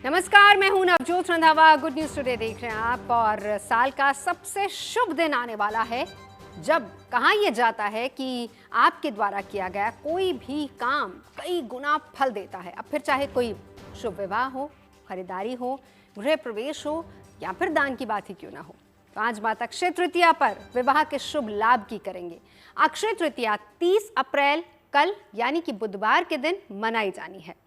नमस्कार, मैं हूं Navjot Randhawa. Good news today देख रहे हैं आप। और साल का सबसे शुभ दिन आने वाला है जब कहा यह जाता है कि आपके द्वारा किया गया कोई भी काम कई गुना फल देता है। अब फिर चाहे कोई शुभ विवाह हो, खरीदारी हो, गृह प्रवेश हो या फिर दान की बात ही क्यों ना हो। तो आज बात अक्षय तृतीया पर विवाह के शुभ लाभ की करेंगे। अक्षय तृतीया 30 अप्रैल कल यानी कि बुधवार के दिन मनाई जानी है।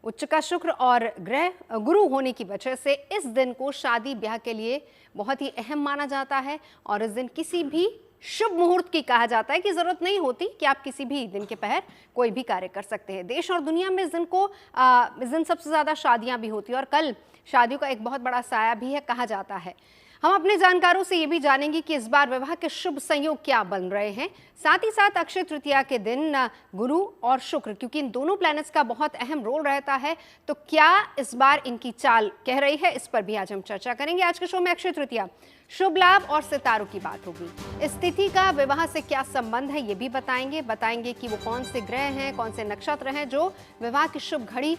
उच्च का शुक्र और ग्रह गुरु होने की वजह से इस दिन को शादी ब्याह के लिए बहुत ही अहम माना जाता है। और इस दिन किसी भी शुभ मुहूर्त की कहा जाता है कि जरूरत नहीं होती कि आप किसी भी दिन के पहर कोई भी कार्य कर सकते हैं। देश और दुनिया में इस दिन सबसे ज्यादा शादियां भी होती है और कल शादियों का एक बहुत बड़ा साया भी है कहा जाता है। हम अपने जानकारों से ये भी जानेंगे कि इस बार विवाह के शुभ संयोग क्या बन रहे हैं। साथ ही साथ अक्षय तृतीया के दिन गुरु और शुक्र, क्योंकि इन दोनों प्लैनेट्स का बहुत अहम रोल रहता है, तो क्या इस बार इनकी चाल कह रही है, इस पर भी आज हम चर्चा करेंगे। आज के शो में अक्षय तृतीया, शुभ लाभ और सितारों की बात होगी। इस तिथि का विवाह से क्या संबंध है ये भी बताएंगे कि वो कौन से ग्रह हैं, कौन से नक्षत्र हैं जो विवाह की शुभ घड़ी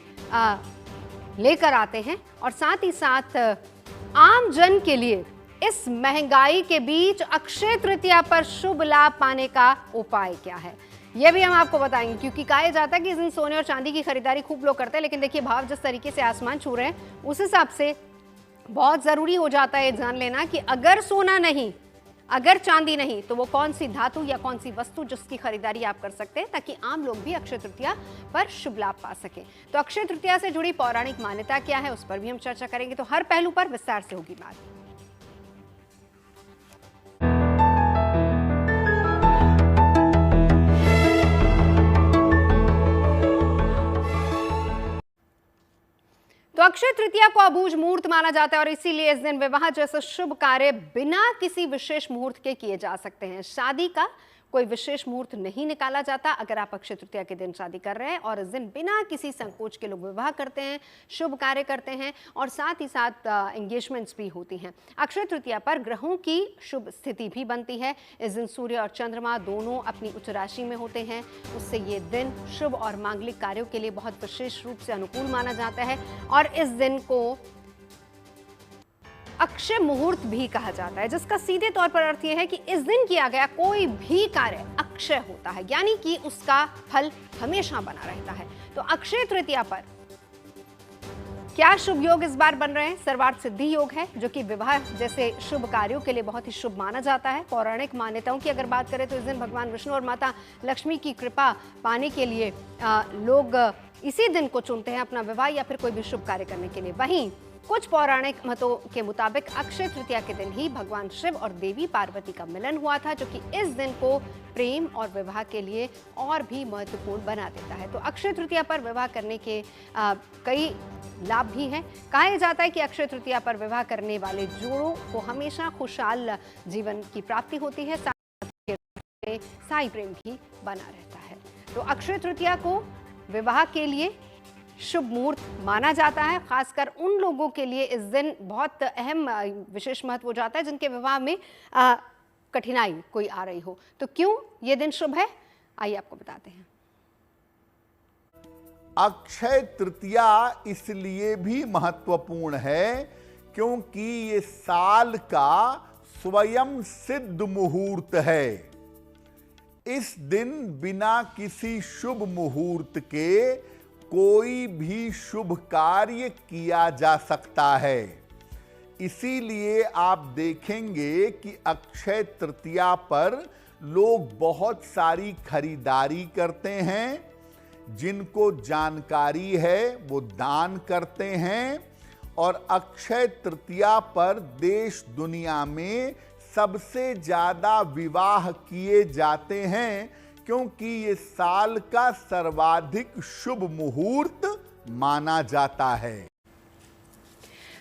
लेकर आते हैं। और साथ ही साथ आम जन के लिए इस महंगाई के बीच अक्षय तृतीया पर शुभ लाभ पाने का उपाय क्या है, यह भी हम आपको बताएंगे। क्योंकि कहा जाता है कि इस दिन सोने और चांदी की खरीदारी खूब लोग करते हैं, लेकिन देखिए भाव जिस तरीके से आसमान छू रहे हैं उस हिसाब से बहुत जरूरी हो जाता है जान लेना कि अगर सोना नहीं, अगर चांदी नहीं, तो वो कौन सी धातु या कौन सी वस्तु जिसकी खरीदारी आप कर सकते हैं ताकि आम लोग भी अक्षय तृतीया पर शुभ लाभ पा सके। तो अक्षय तृतीया से जुड़ी पौराणिक मान्यता क्या है उस पर भी हम चर्चा करेंगे। तो हर पहलू पर विस्तार से होगी बात। तो अक्षय तृतीया को अबूझ मुहूर्त माना जाता है और इसीलिए इस दिन विवाह जैसे शुभ कार्य बिना किसी विशेष मुहूर्त के किए जा सकते हैं। शादी का कोई विशेष मुहूर्त नहीं निकाला जाता अगर आप अक्षय तृतीया के दिन शादी कर रहे हैं। और इस दिन बिना किसी संकोच के लोग विवाह करते हैं, शुभ कार्य करते हैं और साथ ही साथ एंगेजमेंट्स भी होती हैं। अक्षय तृतीया पर ग्रहों की शुभ स्थिति भी बनती है। इस दिन सूर्य और चंद्रमा दोनों अपनी उच्च राशि में होते हैं। उससे ये दिन शुभ और मांगलिक कार्यों के लिए बहुत विशेष रूप से अनुकूल माना जाता है। और इस दिन को अक्षय मुहूर्त भी कहा जाता है, जिसका सीधे तौर पर अर्थ यह है कि इस दिन किया गया कोई भी कार्य अक्षय होता है, यानी कि उसका फल हमेशा बना रहता है। तो अक्षय तृतीया पर क्या शुभ योग इस बार बन रहे हैं? सर्वार्थ सिद्धि योग है जो कि विवाह जैसे शुभ कार्यों के लिए बहुत ही शुभ माना जाता है। पौराणिक मान्यताओं की अगर बात करें तो इस दिन भगवान विष्णु और माता लक्ष्मी की कृपा पाने के लिए लोग इसी दिन को चुनते हैं अपना विवाह या फिर कोई भी शुभ कार्य करने के लिए। वहीं कुछ पौराणिक मतों के मुताबिक अक्षय तृतीया के दिन ही भगवान शिव और देवी पार्वती का मिलन हुआ था, जो कि इस दिन को प्रेम और विवाह के लिए और भी महत्वपूर्ण बना देता है। तो अक्षय तृतीया पर विवाह करने के कई लाभ भी हैं। कहा जाता है कि अक्षय तृतीया पर विवाह करने वाले जोड़ों को हमेशा खुशहाल जीवन की प्राप्ति होती है, साई प्रेम भी बना रहता है। तो अक्षय तृतीया को विवाह के लिए शुभ मुहूर्त माना जाता है। खासकर उन लोगों के लिए इस दिन बहुत अहम विशेष महत्व हो जाता है जिनके विवाह में कठिनाई कोई आ रही हो। तो क्यों ये दिन शुभ है, आइए आपको बताते हैं। अक्षय तृतीया इसलिए भी महत्वपूर्ण है क्योंकि ये साल का स्वयं सिद्ध मुहूर्त है। इस दिन बिना किसी शुभ मुहूर्त के कोई भी शुभ कार्य किया जा सकता है। इसीलिए आप देखेंगे कि अक्षय तृतीया पर लोग बहुत सारी खरीदारी करते हैं। जिनको जानकारी है वो दान करते हैं। और अक्षय तृतीया पर देश दुनिया में सबसे ज्यादा विवाह किए जाते हैं क्योंकि ये साल का सर्वाधिक शुभ मुहूर्त माना जाता है।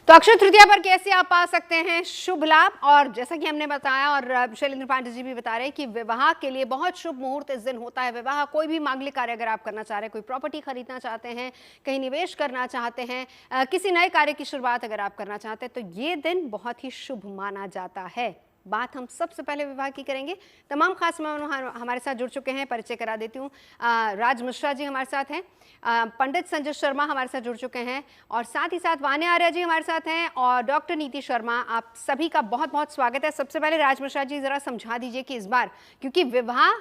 तो अक्षय तृतीया पर कैसे आप पा सकते हैं शुभ लाभ? और जैसा कि हमने बताया और शैलेंद्र पांडे जी भी बता रहे हैं कि विवाह के लिए बहुत शुभ मुहूर्त इस दिन होता है। विवाह कोई भी मांगलिक कार्य अगर आप करना चाह रहे हैं, कोई प्रॉपर्टी खरीदना चाहते हैं, कहीं निवेश करना चाहते हैं, किसी नए कार्य की शुरुआत अगर आप करना चाहते हैं, तो ये दिन बहुत ही शुभ माना जाता है। बात हम सबसे पहले विवाह की करेंगे। तमाम खास मेहमान हमारे साथ जुड़ चुके हैं, परिचय करा देती हूँ। राज मिश्रा जी हमारे साथ हैं, पंडित संजय शर्मा हमारे साथ जुड़ चुके हैं, और साथ ही साथ वान्या आर्या जी हमारे साथ हैं, और डॉक्टर नीति शर्मा। आप सभी का बहुत बहुत स्वागत है। सबसे पहले राज मिश्रा जी जरा समझा दीजिए कि इस बार क्योंकि विवाह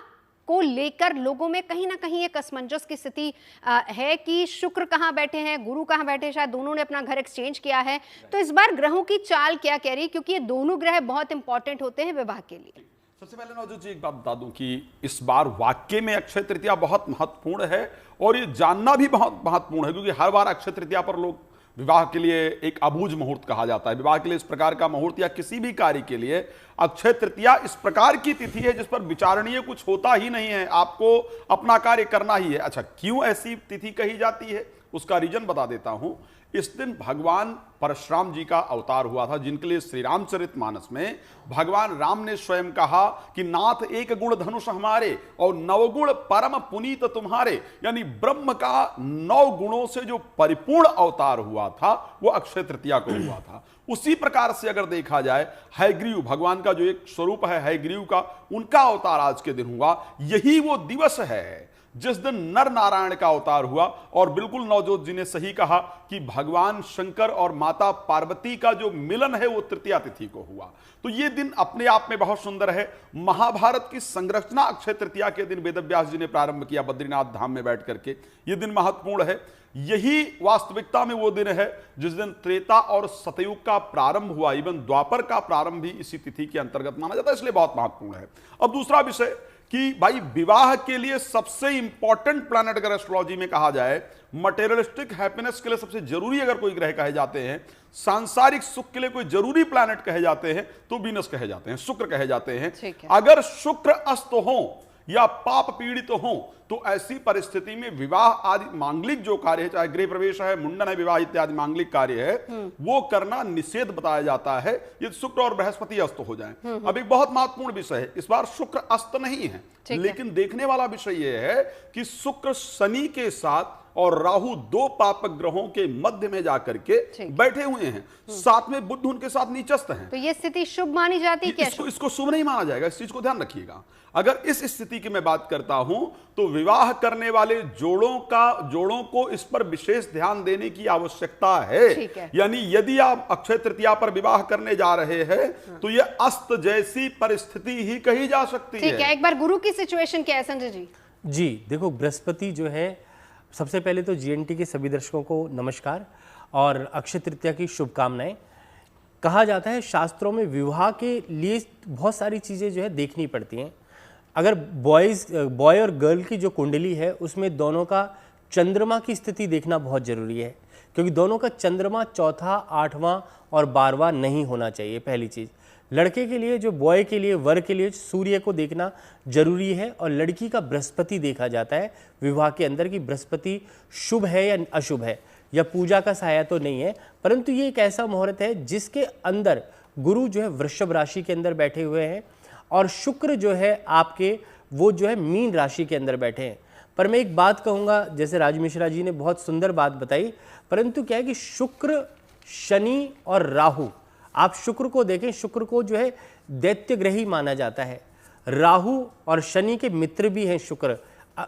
को लेकर लोगों में कहीं ना कहीं एक असमंजस की स्थिति है कि शुक्र कहाँ बैठे हैं, गुरु कहाँ बैठे हैं, शायद दोनों ने अपना घर एक्सचेंज किया है, तो इस बार ग्रहों की चाल क्या कह रही, क्योंकि ये दोनों ग्रह बहुत इंपॉर्टेंट होते हैं विवाह के लिए। सबसे पहले नवजोत जी एक बात बता दूं कि इस बार वाक्य में अक्षय तृतीया बहुत महत्वपूर्ण है, और ये जानना भी बहुत महत्वपूर्ण है, क्योंकि हर बार अक्षय तृतीया पर लोग विवाह के लिए एक अबूझ मुहूर्त कहा जाता है। विवाह के लिए इस प्रकार का मुहूर्त या किसी भी कार्य के लिए अक्षय तृतीया इस प्रकार की तिथि है जिस पर विचारणीय कुछ होता ही नहीं है, आपको अपना कार्य करना ही है। अच्छा, क्यों ऐसी तिथि कही जाती है उसका रीजन बता देता हूं। इस दिन भगवान परशुराम जी का अवतार हुआ था, जिनके लिए श्री रामचरितमानस में भगवान राम ने स्वयं कहा कि नाथ एक गुण धनुष हमारे और नवगुण परम पुनीत तुम्हारे, यानी ब्रह्म का 9 गुणों से जो परिपूर्ण अवतार हुआ था वो अक्षय तृतीया को हुआ था। उसी प्रकार से अगर देखा जाए, हयग्रीव भगवान का जो एक स्वरूप है हयग्रीव का, उनका अवतार आज के दिन हुआ। यही वो दिवस है जिस दिन नर नारायण का अवतार हुआ। और बिल्कुल नवजोत जी ने सही कहा कि भगवान शंकर और माता पार्वती का जो मिलन है वो तृतीया तिथि को हुआ। तो ये दिन अपने आप में बहुत सुंदर है। महाभारत की संरचना अक्षय तृतीया के दिन वेदव्यास जी ने प्रारंभ किया बद्रीनाथ धाम में बैठ करके। ये दिन महत्वपूर्ण है। यही वास्तविकता में वो दिन है जिस दिन त्रेता और सतयुग का प्रारंभ हुआ। इवन द्वापर का प्रारंभ भी इसी तिथि के अंतर्गत माना जाता है, इसलिए बहुत महत्वपूर्ण है। अब दूसरा विषय कि भाई विवाह के लिए सबसे इंपॉर्टेंट प्लैनेट अगर एस्ट्रोलॉजी में कहा जाए, मटेरियलिस्टिक हैप्पीनेस के लिए सबसे जरूरी अगर कोई ग्रह कहे जाते हैं, सांसारिक सुख के लिए कोई जरूरी प्लैनेट कहे जाते हैं, तो वीनस कहे जाते हैं, शुक्र कहे जाते हैं। अगर शुक्र अस्त हो या पाप पीड़ित हो तो ऐसी परिस्थिति में विवाह आदि मांगलिक जो कार्य है, चाहे गृह प्रवेश है, मुंडन है, विवाह इत्यादि मांगलिक कार्य है, वो करना निषेध बताया जाता है ये शुक्र और बृहस्पति अस्त हो जाएं। अब एक बहुत महत्वपूर्ण विषय है, इस बार शुक्र अस्त नहीं है, लेकिन देखने वाला विषय यह है कि शुक्र शनि के साथ और राहु 2 पापक ग्रहों के मध्य में जाकर के बैठे हुए हैं, साथ में बुध उनके साथ नीचस्थ हैं। तो ये स्थिति शुभ मानी जाती है क्या? इसको शुभ नहीं माना जाएगा, इस चीज को ध्यान रखिएगा। अगर इस स्थिति की मैं बात करता हूं तो विवाह करने वाले जोड़ों को इस पर विशेष ध्यान देने की आवश्यकता है। यानी यदि आप अक्षय तृतीया पर विवाह करने जा रहे हैं तो यह अस्त जैसी परिस्थिति ही कही जा सकती है। ठीक है, एक बार गुरु की सिचुएशन क्या है संजय जी? जी देखो, बृहस्पति जो है, सबसे पहले तो जीएनटी के सभी दर्शकों को नमस्कार और अक्षय तृतीया की शुभकामनाएं। कहा जाता है शास्त्रों में विवाह के लिए बहुत सारी चीज़ें जो है देखनी पड़ती हैं। अगर बॉय और गर्ल की जो कुंडली है उसमें दोनों का चंद्रमा की स्थिति देखना बहुत ज़रूरी है, क्योंकि दोनों का चंद्रमा चौथा, 8वां और 12वां नहीं होना चाहिए। पहली चीज़, लड़के के लिए, जो बॉय के लिए, वर के लिए सूर्य को देखना जरूरी है, और लड़की का बृहस्पति देखा जाता है विवाह के अंदर कि बृहस्पति शुभ है या अशुभ है, या पूजा का साया तो नहीं है। परंतु ये एक ऐसा मुहूर्त है जिसके अंदर गुरु जो है वृषभ राशि के अंदर बैठे हुए हैं और शुक्र जो है आपके वो जो है मीन राशि के अंदर बैठे हैं। पर मैं एक बात कहूँगा, जैसे राज मिश्रा जी ने बहुत सुंदर बात बताई, परंतु क्या है कि शुक्र, शनि और राहु, आप शुक्र को देखें, शुक्र को जो है दैत्य ग्रह ही माना जाता है। राहु और शनि के मित्र भी हैं शुक्र,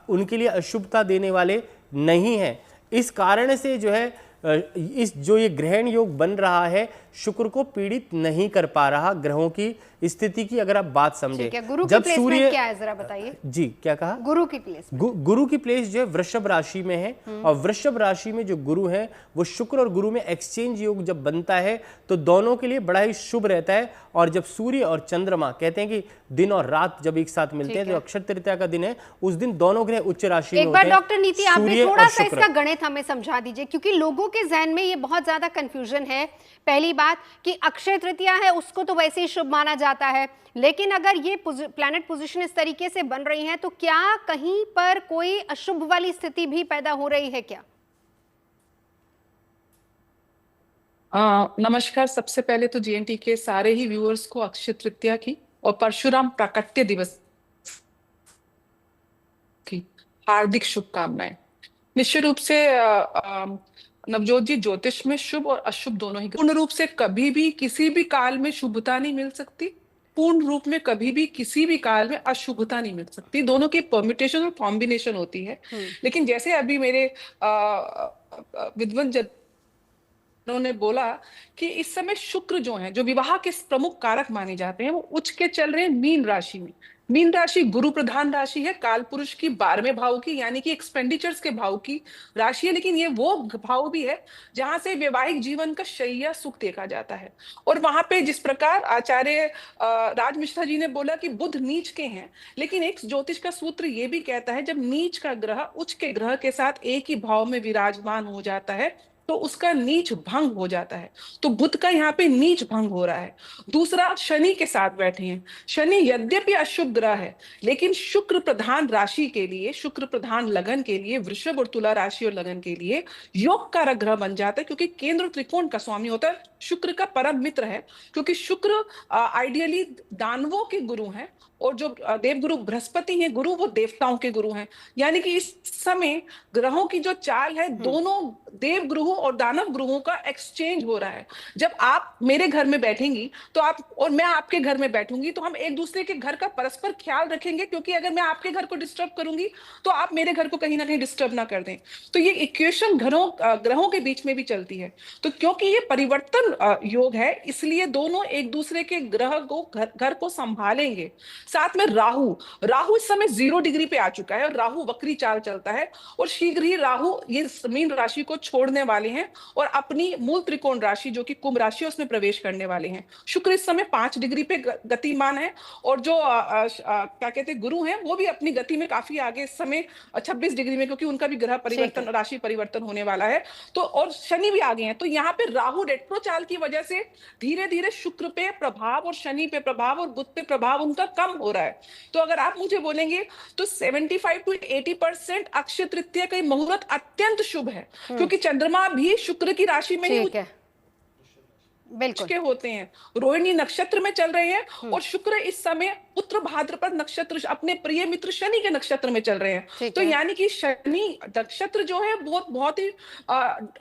उनके लिए अशुभता देने वाले नहीं हैं। इस कारण से जो है इस जो ये ग्रहण योग बन रहा है शुक्र को पीड़ित नहीं कर पा रहा ग्रहों की स्थिति की, अगर आप बात समझे। जब सूर्य क्या है जरा बताइए। जी क्या कहा? गुरु की प्लेस, गुरु की प्लेस जो है वृषभ राशि में है, और वृषभ राशि में जो गुरु है वो शुक्र और गुरु में एक्सचेंज योग जब बनता है तो दोनों के लिए बड़ा ही शुभ रहता है। और जब सूर्य और चंद्रमा, कहते हैं कि दिन और रात जब एक साथ मिलते हैं, जो अक्षय तृतीया का दिन है उस दिन दोनों ग्रह उच्च राशि में होते हैं। एक बार डॉक्टर नीति आप भी थोड़ा सा इसका गणित हमें समझा दीजिए, क्योंकि लोगों के जहन में ये बहुत ज्यादा कंफ्यूजन है। पहली बात कि अक्षय तृतीया है उसको तो वैसे ही शुभ माना जाता है, लेकिन अगर ये प्लैनेट पोजीशन इस तरीके से बन रही है तो क्या कहीं पर कोई अशुभ वाली स्थिति भी पैदा हो रही है क्या? नमस्कार। सबसे पहले तो जीएनटी के सारे ही व्यूअर्स को अक्षय तृतीया की और परशुराम प्राकट्य दिवस की हार्दिक शुभकामनाएं। निश्चित रूप से नवजोत जी, ज्योतिष में शुभ और अशुभ दोनों ही, पूर्ण रूप से कभी भी किसी भी काल में शुभता नहीं मिल सकती, पूर्ण रूप में कभी भी किसी भी काल में अशुभता नहीं मिल सकती, दोनों की परम्यूटेशन और कॉम्बिनेशन होती है। लेकिन जैसे अभी मेरे विद्वान उन्होंने बोला कि इस समय शुक्र जो है, जो विवाह के प्रमुख कारक माने जाते हैं, वो उच्च के चल रहे हैं मीन राशि में। मीन राशि गुरु प्रधान राशि है, काल पुरुष की 12वें भाव की, यानी कि एक्सपेंडिचर्स के भाव की राशि है। लेकिन ये वो भाव भी है जहां से वैवाहिक जीवन का शैया सुख देखा जाता है। और वहां पे जिस प्रकार आचार्य राज मिश्रा जी ने बोला कि बुध नीच के हैं, लेकिन एक ज्योतिष का सूत्र ये भी कहता है जब नीच का ग्रह उच्च के ग्रह के साथ एक ही भाव में विराजमान हो जाता है तो उसका नीच भंग हो जाता है। तो बुध का यहाँ पे नीच भंग हो रहा है। दूसरा, शनि के साथ बैठे हैं। शनि यद्यपि अशुभ ग्रह है, लेकिन शुक्र प्रधान राशि के लिए, शुक्र प्रधान लगन के लिए, वृषभ और तुला राशि और लगन के लिए योग कारक ग्रह बन जाता है, क्योंकि केंद्र त्रिकोण का स्वामी होता है। शुक्र का परम मित्र है, क्योंकि शुक्र आइडियली दानवों के गुरु हैं, और जो देवगुरु बृहस्पति हैं गुरु, वो देवताओं के गुरु हैं। यानी कि इस समय ग्रहों की जो चाल है, दोनों देव ग्रहों और दानव ग्रहों का एक्सचेंज हो रहा है। जब आप मेरे घर में बैठेंगी तो आप, और मैं आपके घर में बैठूंगी, तो हम एक दूसरे के घर का परस्पर ख्याल रखेंगे, क्योंकि अगर मैं आपके घर को डिस्टर्ब करूंगी तो आप मेरे घर को कहीं ना कहीं डिस्टर्ब ना कर दें। तो ये इक्वेशन ग्रहों के बीच में भी चलती है। तो क्योंकि ये परिवर्तन योग है, इसलिए दोनों एक दूसरे के ग्रह को घर को संभालेंगे। साथ में राहु इस समय 0 डिग्री पे आ चुका है, और राहु वक्री चाल चलता है, और शीघ्र ही राहु ये मीन राशि को छोड़ने वाले हैं और अपनी मूल त्रिकोण राशि जो कि कुंभ राशि है उसमें प्रवेश करने वाले हैं। शुक्र इस समय 5 डिग्री पे गतिमान है, और जो क्या कहते हैं गुरु हैं, वो भी अपनी गति में काफी आगे इस समय 26 डिग्री में, क्योंकि उनका भी ग्रह परिवर्तन, राशि परिवर्तन होने वाला है। तो और शनि भी आगे हैं। तो यहाँ पे राहु रेट्रो चाल की वजह से धीरे धीरे शुक्र पे प्रभाव और शनि पे प्रभाव और बुध पे प्रभाव उनका कम हो रहा है। तो अगर आप मुझे बोलेंगे तो 75 to 80% अक्षय तृतीया का मुहूर्त अत्यंत शुभ है, क्योंकि चंद्रमा भी शुक्र की राशि में ही बिल्कुल के होते हैं, रोहिणी नक्षत्र में चल रहे हैं, और शुक्र इस समय उत्तर भाद्रपद नक्षत्र अपने प्रिय मित्र शनि के नक्षत्र में चल रहे हैं। तो यानी कि शनि नक्षत्र जो है बहुत ही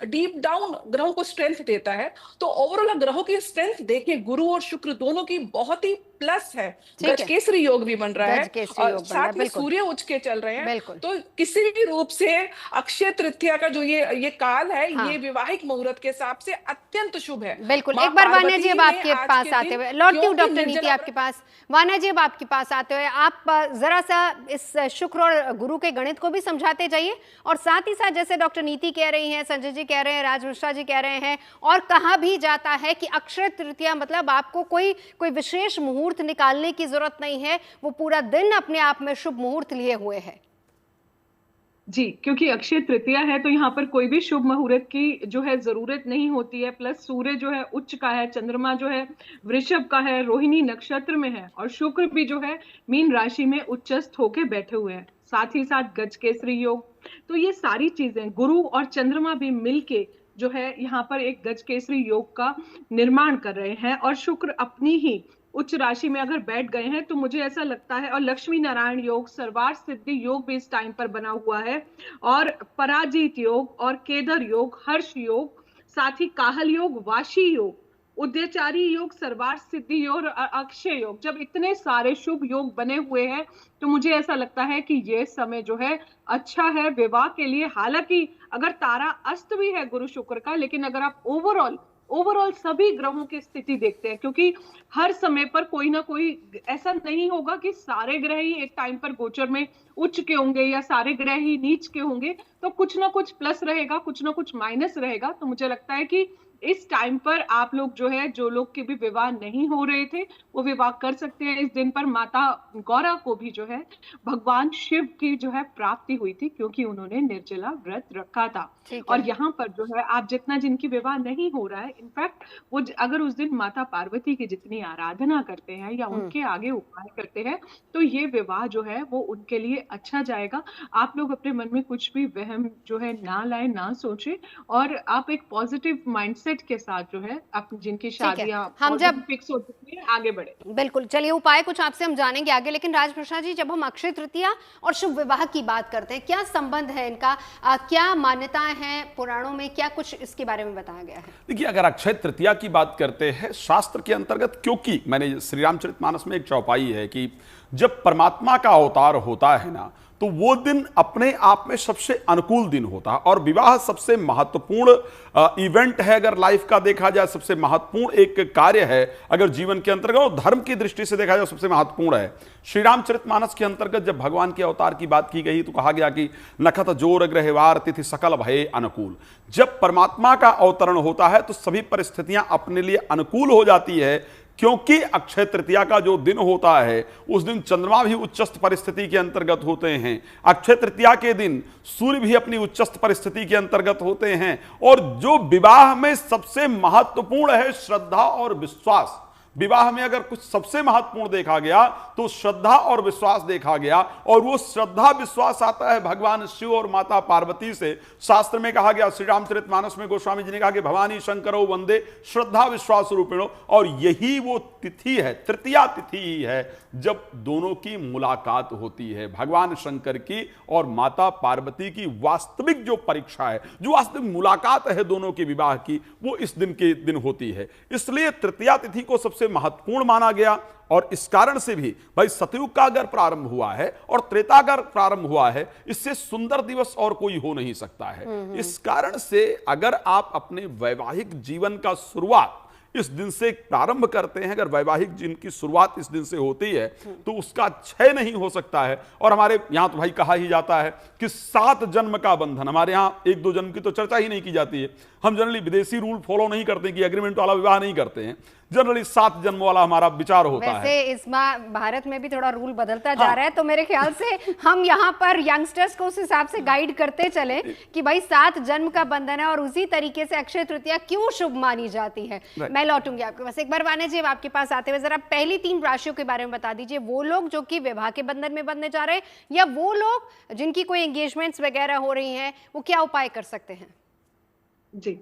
डीप डाउन ग्रहों को स्ट्रेंथ देता है। तो ओवरऑल ग्रहों की स्ट्रेंथ देखें, गुरु और शुक्र दोनों की बहुत ही प्लस है। गजकेसरी योग भी बन रहा है, और साथ में सूर्य उच्च के चल रहे हैं। तो किसी भी रूप से अक्षय तृतीया का जो ये काल है, ये वैवाहिक मुहूर्त के हिसाब से अत्यंत शुभ है। बिल्कुल। एक बार वाना जी अब आपके पास आते हुए लौटती हूँ, डॉक्टर नीति आपके पास। वाना जी अब आपके पास आते हुए आप जरा सा इस शुक्र और गुरु के गणित को भी समझाते जाइए, और साथ ही साथ जैसे डॉक्टर नीति कह रही हैं, संजय जी कह रहे हैं, राज मिश्रा जी कह रहे हैं, और कहा भी जाता है कि अक्षय तृतीया मतलब आपको कोई विशेष मुहूर्त निकालने की जरूरत नहीं है, वो पूरा दिन अपने आप में शुभ मुहूर्त लिए हुए है। जी, क्योंकि अक्षय तृतीया है तो यहाँ पर कोई भी शुभ मुहूर्त की जो है जरूरत नहीं होती है। प्लस सूर्य जो है उच्च का है, चंद्रमा जो है वृषभ का है, रोहिणी नक्षत्र में है, और शुक्र भी जो है मीन राशि में उच्चस्थ होके बैठे हुए हैं। साथ ही साथ गजकेसरी योग, तो ये सारी चीजें गुरु और चंद्रमा भी मिलके जो है यहाँ पर एक गजकेसरी योग का निर्माण कर रहे हैं। और शुक्र अपनी ही उच्च राशि में अगर बैठ गए हैं तो मुझे ऐसा लगता है, और लक्ष्मी नारायण योग, सर्वार्थ सिद्धि योग भी इस टाइम पर बना हुआ है, और पराजित योग और केदार योग, हर्ष योग, साथ ही काहल योग, वाशी योग, उद्यचारी योग, सर्वार्थ सिद्धि योग और अक्षय योग, जब इतने सारे शुभ योग बने हुए हैं तो मुझे ऐसा लगता है कि ये समय जो है अच्छा है विवाह के लिए। हालांकि अगर तारा अस्त भी है गुरु शुक्र का, लेकिन अगर आप ओवरऑल सभी ग्रहों की स्थिति देखते हैं, क्योंकि हर समय पर कोई ना कोई, ऐसा नहीं होगा कि सारे ग्रह ही एक टाइम पर गोचर में उच्च के होंगे या सारे ग्रह ही नीच के होंगे, तो कुछ ना कुछ प्लस रहेगा, कुछ ना कुछ माइनस रहेगा। तो मुझे लगता है कि इस टाइम पर आप लोग जो है, जो लोग के भी विवाह नहीं हो रहे थे वो विवाह कर सकते हैं। इस दिन पर माता गौरा को भी जो है भगवान शिव की जो है प्राप्ति हुई थी, क्योंकि उन्होंने निर्जला व्रत रखा था। और यहाँ पर जो है आप जितना जिनकी विवाह नहीं हो रहा है, इनफैक्ट वो अगर उस दिन माता पार्वती की जितनी आराधना करते हैं या उनके आगे उपाय करते हैं, तो ये विवाह जो है वो उनके लिए अच्छा जाएगा। आप लोग अपने मन में कुछ भी वहम वहम जो है ना लाए, ना सोचे, और आप एक पॉजिटिव माइंडसेट के साथ जो है आप जिनकी है। शादियां हम जब फिक्स हो चुकी है आगे बढ़े। बिल्कुल, चलिए उपाय कुछ आपसे हम जानेंगे आगे, लेकिन राजप्रसाद जी, जब हम अक्षय तृतीया और शुभ विवाह की बात करते हैं, क्या संबंध है इनका, क्या मान्यताएं हैं पुराणों में, क्या कुछ इसके बारे में बताया गया है? देखिए, अगर अक्षय तृतीया की बात करते हैं शास्त्र के अंतर्गत, क्योंकि मैंने श्री रामचरितमानस में एक चौपाई है कि जब परमात्मा का अवतार होता है ना, तो वो दिन अपने आप में सबसे अनुकूल दिन होता है, और विवाह सबसे महत्वपूर्ण इवेंट है। अगर लाइफ का देखा जाए, सबसे महत्वपूर्ण एक कार्य है अगर जीवन के अंतर्गत, और धर्म की दृष्टि से देखा जाए सबसे महत्वपूर्ण है। श्री रामचरितमानस के अंतर्गत जब भगवान के अवतार की बात की गई तो कहा गया कि नखत जोर ग्रहवार तिथि सकल भये अनुकूल। जब परमात्मा का अवतरण होता है तो सभी परिस्थितियां अपने लिए अनुकूल हो जाती है, क्योंकि अक्षय तृतीया का जो दिन होता है उस दिन चंद्रमा भी उच्चस्थ परिस्थिति के अंतर्गत होते हैं। अक्षय तृतीया के दिन सूर्य भी अपनी उच्चस्थ परिस्थिति के अंतर्गत होते हैं। और जो विवाह में सबसे महत्वपूर्ण है श्रद्धा और विश्वास, विवाह में अगर कुछ सबसे महत्वपूर्ण देखा गया तो श्रद्धा और विश्वास देखा गया, और वो श्रद्धा विश्वास आता है भगवान शिव और माता पार्वती से। शास्त्र में कहा गया, श्री रामचरितमानस में गोस्वामी जी ने कहा कि भवानी शंकरो वंदे श्रद्धा विश्वास रूपिणो, और यही वो तिथि है, तृतीया तिथि ही है जब दोनों की मुलाकात होती है। भगवान शंकर की और माता पार्वती की वास्तविक जो परीक्षा है, जो वास्तविक मुलाकात है दोनों के विवाह की, वो इस दिन के दिन होती है। इसलिए तृतीया तिथि को सबसे महत्वपूर्ण माना गया। और इस कारण से भी भाई सतयुग का अगर प्रारंभ हुआ है और त्रेता का प्रारंभ हुआ है, इससे सुंदर दिवस और कोई हो नहीं सकता है। इस कारण से अगर आप अपने वैवाहिक जीवन का शुरुआत इस दिन से प्रारंभ करते हैं, अगर वैवाहिक जीवन की शुरुआत इस दिन से होती है तो उसका क्षय नहीं हो सकता है। और हमारे यहां तो भाई कहा ही जाता है कि 7 जन्म का बंधन, हमारे यहां 1-2 जन्म की तो चर्चा ही नहीं की जाती है। हम जनरली विदेशी रूल फॉलो नहीं करते कि एग्रीमेंट वाला विवाह नहीं करते हैं, जनरली 7 जन्म वाला हमारा विचार होता है। वैसे इस बार भारत में भी थोड़ा रूल बदलता जा रहा है, तो मेरे ख्याल से हम यहाँ पर यंगस्टर्स को उस हिसाब से गाइड करते चले कि भाई 7 जन्म का बंधन है, और उसी तरीके से अक्षय तृतीया क्यों शुभ मानी जाती है। मैं लौटूंगी आपके पास एक बार। वाने जी, आपके पास आते हुए जरा पहली 3 राशियों के बारे में बता दीजिए, वो लोग जो कि विवाह के बंधन में बंधने जा रहे हैं, या वो लोग जिनकी कोई एंगेजमेंट्स वगैरह हो रही हैं, वो क्या उपाय कर सकते हैं? जी,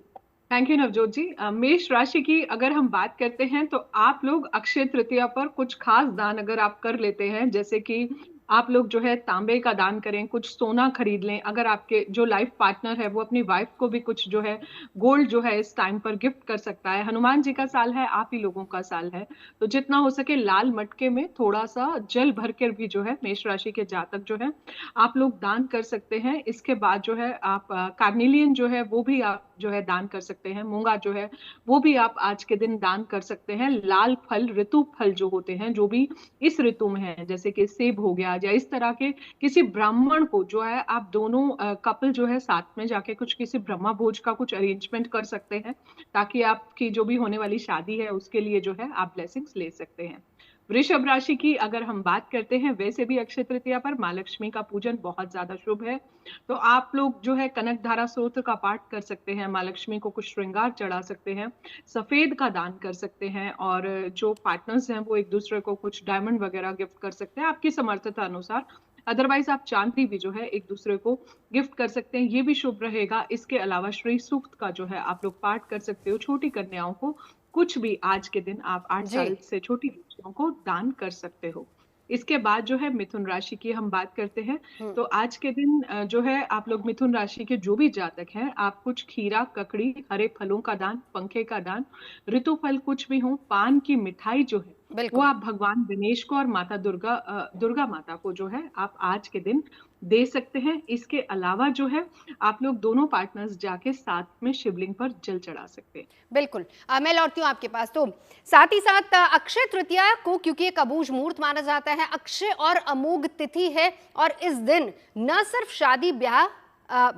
थैंक यू नवजोत जी। मेष राशि की अगर हम बात करते हैं तो आप लोग अक्षय तृतीया पर कुछ खास दान अगर आप कर लेते हैं, जैसे कि आप लोग जो है तांबे का दान करें, कुछ सोना खरीद लें। अगर आपके जो लाइफ पार्टनर है वो अपनी वाइफ को भी कुछ जो है गोल्ड जो है इस टाइम पर गिफ्ट कर सकता है। हनुमान जी का साल है, आप ही लोगों का साल है, तो जितना हो सके लाल मटके में थोड़ा सा जल भर कर भी जो है मेष राशि के जातक जो है आप लोग दान कर सकते हैं। इसके बाद जो है आप कार्निलियन जो है वो भी आप जो है दान कर सकते हैं। मूंगा जो है वो भी आप आज के दिन दान कर सकते हैं। लाल फल, ऋतु फल जो होते हैं, जो भी इस ऋतु में है, जैसे कि सेब हो गया, या इस तरह के किसी ब्राह्मण को जो है आप दोनों कपल जो है साथ में जाके कुछ किसी ब्रह्मा भोज का कुछ अरेंजमेंट कर सकते हैं, ताकि आपकी जो भी होने वाली शादी है उसके लिए जो है आप ब्लेसिंग्स ले सकते हैं। वृषभ राशि की अगर हम बात करते हैं, वैसे भी अक्षय तृतीया पर माँ लक्ष्मी का पूजन बहुत ज्यादा शुभ है, तो आप लोग जो है कनक धारा स्तोत्र का पाठ कर सकते हैं, माँ लक्ष्मी को कुछ श्रृंगार चढ़ा सकते हैं, सफेद का दान कर सकते हैं, और जो पार्टनर्स हैं वो एक दूसरे को कुछ डायमंड वगैरह गिफ्ट कर सकते हैं आपकी समर्थता अनुसार। अदरवाइज आप चांदी भी जो है एक दूसरे को गिफ्ट कर सकते हैं, ये भी शुभ रहेगा। इसके अलावा श्री सूक्त का जो है आप लोग पाठ कर सकते हो। छोटी कन्याओं को कुछ भी आज के दिन आप 8 साल से छोटी बच्चियों को दान कर सकते हो। इसके बाद जो है मिथुन राशि की हम बात करते हैं, तो आज के दिन जो है आप लोग मिथुन राशि के जो भी जातक हैं, आप कुछ खीरा, ककड़ी, हरे फलों का दान, पंखे का दान, ऋतु फल कुछ भी हो, पान की मिठाई जो है वो आप भगवान गणेश को और माता दुर्गा माता को जो है आप आज के दिन दे सकते हैं। इसके अलावा जो है आप लोग दोनों पार्टनर्स जाके साथ में शिवलिंग पर जल चढ़ा सकते हैं। बिल्कुल, मैं लौटती हूँ आपके पास। तो साथ ही साथ अक्षय तृतीया को क्योंकि एक अबूझ मुहूर्त माना जाता है, अक्षय और अमोघ तिथि है, और इस दिन न सिर्फ शादी ब्याह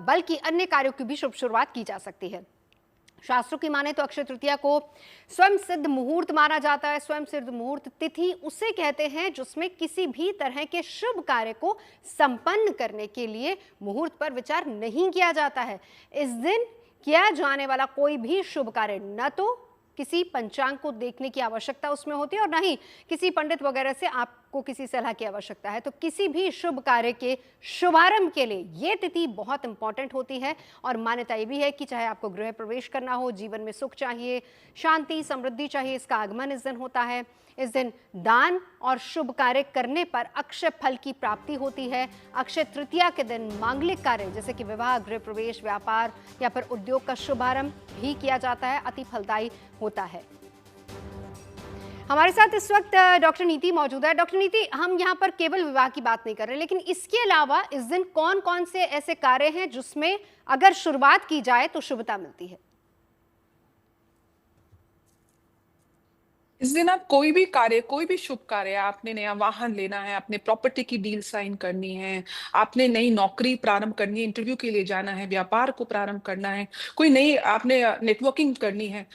बल्कि अन्य कार्यों की भी शुभ शुरुआत की जा सकती है। शास्त्रों की माने तो अक्षय तृतीया को स्वयं सिद्ध मुहूर्त माना जाता है। स्वयं सिद्ध मुहूर्त तिथि उसे कहते हैं जिसमें किसी भी तरह के शुभ कार्य को संपन्न करने के लिए मुहूर्त पर विचार नहीं किया जाता है। इस दिन किया जाने वाला कोई भी शुभ कार्य न तो किसी पंचांग को देखने की आवश्यकता उसमें होती है और ना ही किसी पंडित वगैरह से आपको किसी सलाह की आवश्यकता है। तो किसी भी शुभ कार्य के शुभारंभ के लिए ये तिथि बहुत इंपॉर्टेंट होती है और मान्यता ये भी है कि चाहे आपको गृह प्रवेश करना हो, जीवन में सुख चाहिए, शांति समृद्धि चाहिए, इसका आगमन इस दिन होता है। इस दिन दान और शुभ कार्य करने पर अक्षय फल की प्राप्ति होती है। अक्षय तृतीया के दिन मांगलिक कार्य जैसे कि विवाह, गृह प्रवेश, व्यापार या फिर उद्योग का शुभारंभ भी किया जाता है, अति फलदायी होता है। हमारे साथ इस वक्त डॉक्टर नीति मौजूद है। डॉक्टर नीति, हम यहाँ पर केवल विवाह की बात नहीं कर रहे, लेकिन इसके अलावा इस दिन कौन कौन से ऐसे कार्य हैं जिसमें अगर शुरुआत की जाए तो शुभता मिलती है? इस दिन आप कोई भी कार्य, कोई भी शुभ कार्य, आपने नया वाहन लेना है, आपने प्रॉपर्टी की डील साइन करनी है, आपने नई नौकरी प्रारंभ करनी है, इंटरव्यू के लिए जाना है, व्यापार को प्रारंभ करना है, कोई नई आपने नेटवर्किंग करनी है,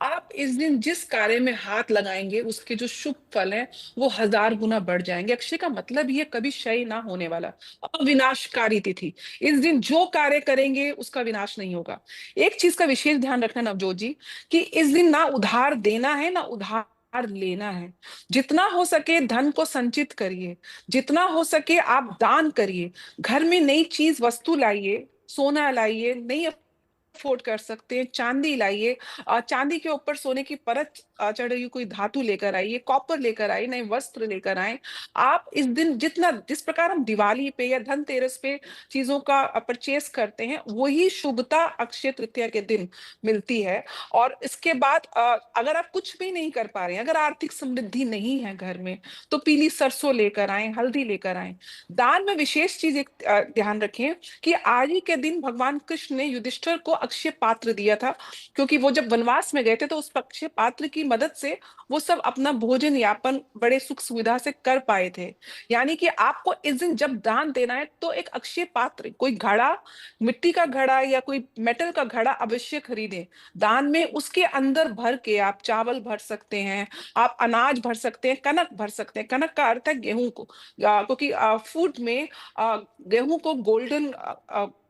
आप इस दिन जिस कार्य में हाथ लगाएंगे उसके जो शुभ फल हैं वो 1000 गुना बढ़ जाएंगे। अक्षय का मतलब ये कभी क्षय ना होने वाला, अविनाशकारी तिथि। इस दिन जो कार्य करेंगे उसका विनाश नहीं होगा। एक चीज का विशेष ध्यान रखना नवजोत जी, कि इस दिन ना उधार देना है ना उधार लेना है। जितना हो सके धन को संचित करिए, जितना हो सके आप दान करिए, घर में नई चीज वस्तु लाइए, सोना लाइए, नई अफोर्ड कर सकते हैं, चांदी लाइए, चांदी के ऊपर सोने की परत चढ़ रही कोई धातु लेकर आइए, कॉपर लेकर आइए, नए वस्त्र लेकर आए। आप इस दिन जिस प्रकार हम दिवाली पे या धनतेरस पे चीजों का परचेस करते हैं, वही शुभता अक्षय तृतीया के दिन मिलती है। और इसके बाद अगर आप कुछ भी नहीं कर पा रहे हैं, अगर आर्थिक समृद्धि नहीं है घर में, तो पीली सरसों लेकर आए, हल्दी लेकर आए। दान में विशेष चीज एक ध्यान रखें कि आज ही के दिन भगवान कृष्ण ने युधिष्ठिर को अक्षय पात्र दिया था, क्योंकि वो जब वनवास में गए थे तो उस अक्षय पात्र की मदद से वो सब अपना भोजन यापन बड़े सुख सुविधा से कर पाए थे। यानी कि आपको इस दिन जब दान देना है तो एक अक्षय पात्र, कोई घड़ा, मिट्टी का घड़ा या कोई मेटल का घड़ा अवश्य खरीदें। दान में उसके अंदर भर के आप चावल भर सकते हैं, आप अनाज भर सकते हैं, कनक भर सकते हैं। कनक का अर्थ है गेहूं को, क्योंकि फूड में गेहूं को गोल्डन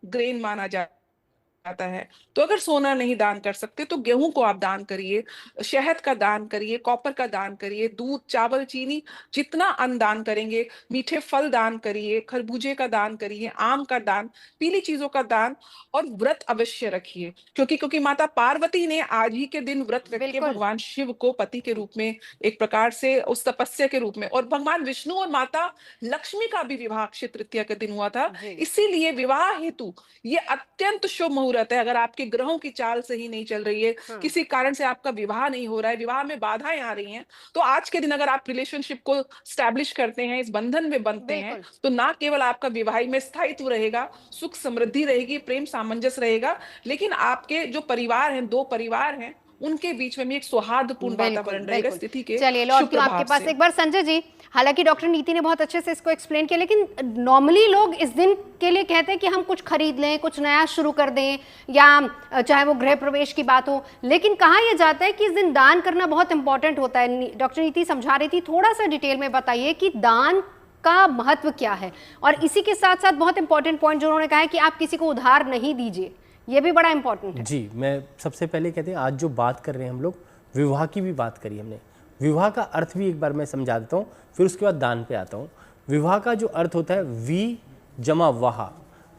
ग्रेन माना जाता है। तो अगर सोना नहीं दान कर सकते तो गेहूं को आप दान करिए, शहद का दान करिए, कॉपर का दान करिए, दूध, चावल, चीनी, जितना अन्न दान करेंगे, मीठे फल दान करिए, खरबूजे का दान करिए, आम का दान, पीली चीजों का दान। और व्रत अवश्य रखिए, क्योंकि माता पार्वती ने आज ही के दिन व्रत रख के भगवान शिव को पति के रूप में, एक प्रकार से उस तपस्या के रूप में, और भगवान विष्णु और माता लक्ष्मी का भी विवाह अक्षय तृतीया के दिन हुआ था। इसीलिए विवाह हेतु ये अत्यंत शुभ मुहूर्त है। अगर आपके ग्रहों की चाल सही नहीं चल रही है, किसी कारण से आपका विवाह नहीं हो रहा है, विवाह में बाधाएं आ रही हैं, तो आज के दिन अगर आप रिलेशनशिप को स्टैब्लिश करते हैं, इस बंधन में बनते हैं, तो ना केवल आपका विवाह में स्थायित्व रहेगा, सुख समृद्धि रहेगी, प्रेम सामंजस्य रहेगा, लेकिन आपके जो परिवार हैं, 2 परिवार हैं, उनके बीच में भी एक सौहार्दपूर्ण वातावरण रहेगा स्थिति के। चलिए लौट क्यों आपके पास एक बार संजय जी। हालांकि डॉक्टर नीति ने बहुत अच्छे से इसको एक्सप्लेन किया, लेकिन नॉर्मली लोग इस दिन के लिए कहते हैं कि हम कुछ खरीद लें, कुछ नया शुरू कर दें, या चाहे वो गृह प्रवेश की बात हो, लेकिन कहा यह जाता है कि इस दिन दान करना बहुत इंपॉर्टेंट होता है। डॉक्टर नीति समझा रही थी, थोड़ा सा डिटेल में बताइए कि दान का महत्व क्या है। और इसी के साथ साथ बहुत इंपॉर्टेंट पॉइंट जो उन्होंने कहा है कि आप किसी को उधार नहीं दीजिए, ये भी बड़ा इंपॉर्टेंट है। जी, मैं सबसे पहले कहते हैं, आज जो बात कर रहे हैं हम लोग, विवाह की भी बात करी हमने। विवाह का अर्थ भी एक बार मैं समझा देता हूँ, फिर उसके बाद दान पे आता हूँ। विवाह का जो अर्थ होता है वी जमा वाह,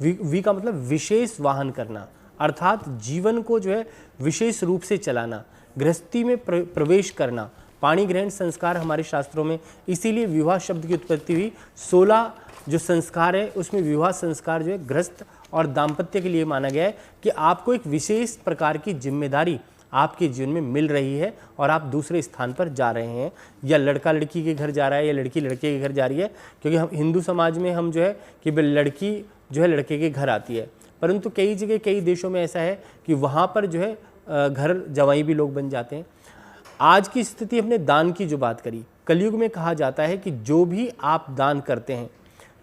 वी का मतलब विशेष वाहन करना, अर्थात जीवन को जो है विशेष रूप से चलाना, गृहस्थी में प्रवेश करना, पाणी ग्रहण संस्कार हमारे शास्त्रों में, इसीलिए विवाह शब्द की उत्पत्ति हुई। 16 जो संस्कार है उसमें विवाह संस्कार जो है गृहस्थ और दाम्पत्य के लिए माना गया है कि आपको एक विशेष प्रकार की जिम्मेदारी आपके जीवन में मिल रही है और आप दूसरे स्थान पर जा रहे हैं, या लड़का लड़की के घर जा रहा है या लड़की लड़के के घर जा रही है। क्योंकि हम हिंदू समाज में हम जो है कि लड़की जो है लड़के के घर आती है, परंतु कई जगह कई देशों में ऐसा है कि वहाँ पर जो है घर जवाई भी लोग बन जाते हैं। आज की स्थिति हमने दान की जो बात करी, कलयुग में कहा जाता है कि जो भी आप दान करते हैं,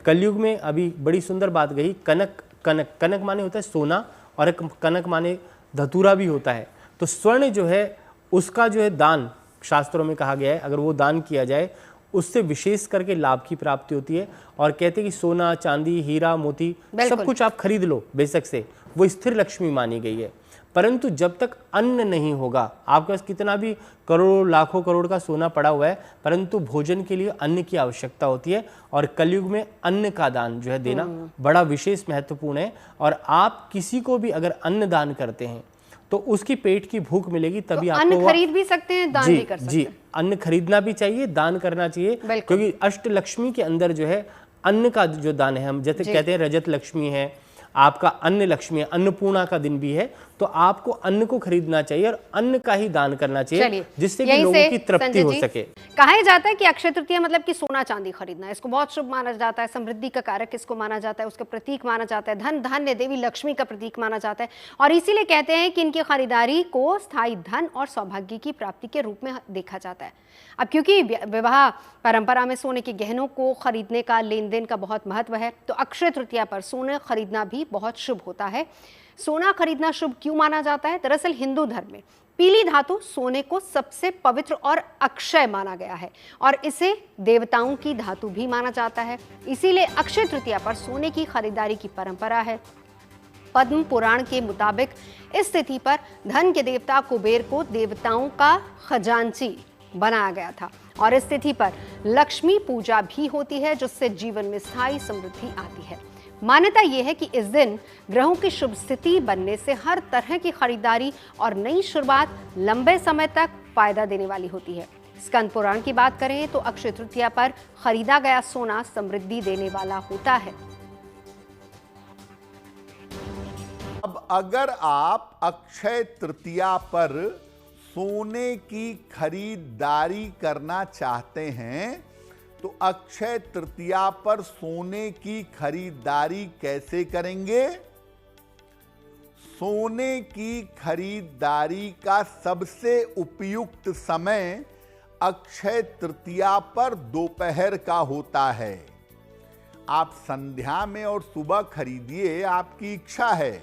कलयुग में अभी बड़ी सुंदर बात कही, कनक कनक कनक माने होता है सोना, और एक कनक माने धतूरा भी होता है। तो स्वर्ण जो है उसका जो है दान शास्त्रों में कहा गया है, अगर वो दान किया जाए उससे विशेष करके लाभ की प्राप्ति होती है। और कहते हैं कि सोना, चांदी, हीरा, मोती सब कुछ आप खरीद लो बेशक से, वो स्थिर लक्ष्मी मानी गई है। परंतु जब तक अन्न नहीं होगा, आपके पास कितना भी करोड़ों लाखों करोड़ का सोना पड़ा हुआ है, परंतु भोजन के लिए अन्न की आवश्यकता होती है। और कलयुग में अन्न का दान जो है देना बड़ा विशेष महत्वपूर्ण है। और आप किसी को भी अगर अन्न दान करते हैं तो उसकी पेट की भूख मिलेगी, तभी तो आपको अन्न खरीद भी सकते हैं, दान भी कर सकते जी हैं। अन्न खरीदना भी चाहिए, दान करना चाहिए, क्योंकि अष्ट लक्ष्मी के अंदर जो है अन्न का जो दान है, हम जैसे कहते हैं रजत लक्ष्मी है, आपका अन्न लक्ष्मी है, अन्नपूर्णा का दिन भी है, तो आपको अन्न को खरीदना चाहिए और अन्न का ही दान करना चाहिए, जिससे कि लोगों की तृप्ति हो सके। कहा जाता है कि अक्षय तृतीया मतलब कि सोना चांदी खरीदना, इसको बहुत शुभ माना जाता है, समृद्धि का कारक इसको माना जाता है, उसका प्रतीक माना जाता है, धन धान्य देवी लक्ष्मी का प्रतीक माना जाता है। और इसीलिए कहते हैं कि इनकी खरीदारी को स्थायी धन और सौभाग्य की प्राप्ति के रूप में देखा जाता है। अब क्योंकि विवाह परंपरा में सोने के गहनों को खरीदने का, लेन देन का बहुत महत्व है, तो अक्षय तृतीया पर सोना खरीदना भी बहुत शुभ होता है। सोना खरीदना शुभ क्यों माना जाता है? दरअसल हिंदू धर्म में पीली धातु सोने को सबसे पवित्र और अक्षय माना गया है और इसे देवताओं की धातु भी माना जाता है। इसीलिए अक्षय तृतीया पर सोने की खरीदारी की परंपरा है। पद्म पुराण के मुताबिक इस तिथि पर धन के देवता कुबेर को देवताओं का खजांची बनाया गया था और इस तिथि पर लक्ष्मी पूजा भी होती है, जिससे जीवन में स्थायी समृद्धि आती है। मान्यता यह है कि इस दिन ग्रहों की शुभ स्थिति बनने से हर तरह की खरीदारी और नई शुरुआत लंबे समय तक फायदा देने वाली होती है। स्कंद पुराण की बात करें तो अक्षय तृतीया पर खरीदा गया सोना समृद्धि देने वाला होता है। अब अगर आप अक्षय तृतीया पर सोने की खरीदारी करना चाहते हैं तो अक्षय तृतीया पर सोने की खरीदारी कैसे करेंगे? सोने की खरीदारी का सबसे उपयुक्त समय अक्षय तृतीया पर दोपहर का होता है। आप संध्या में और सुबह खरीदिए, आपकी इच्छा है,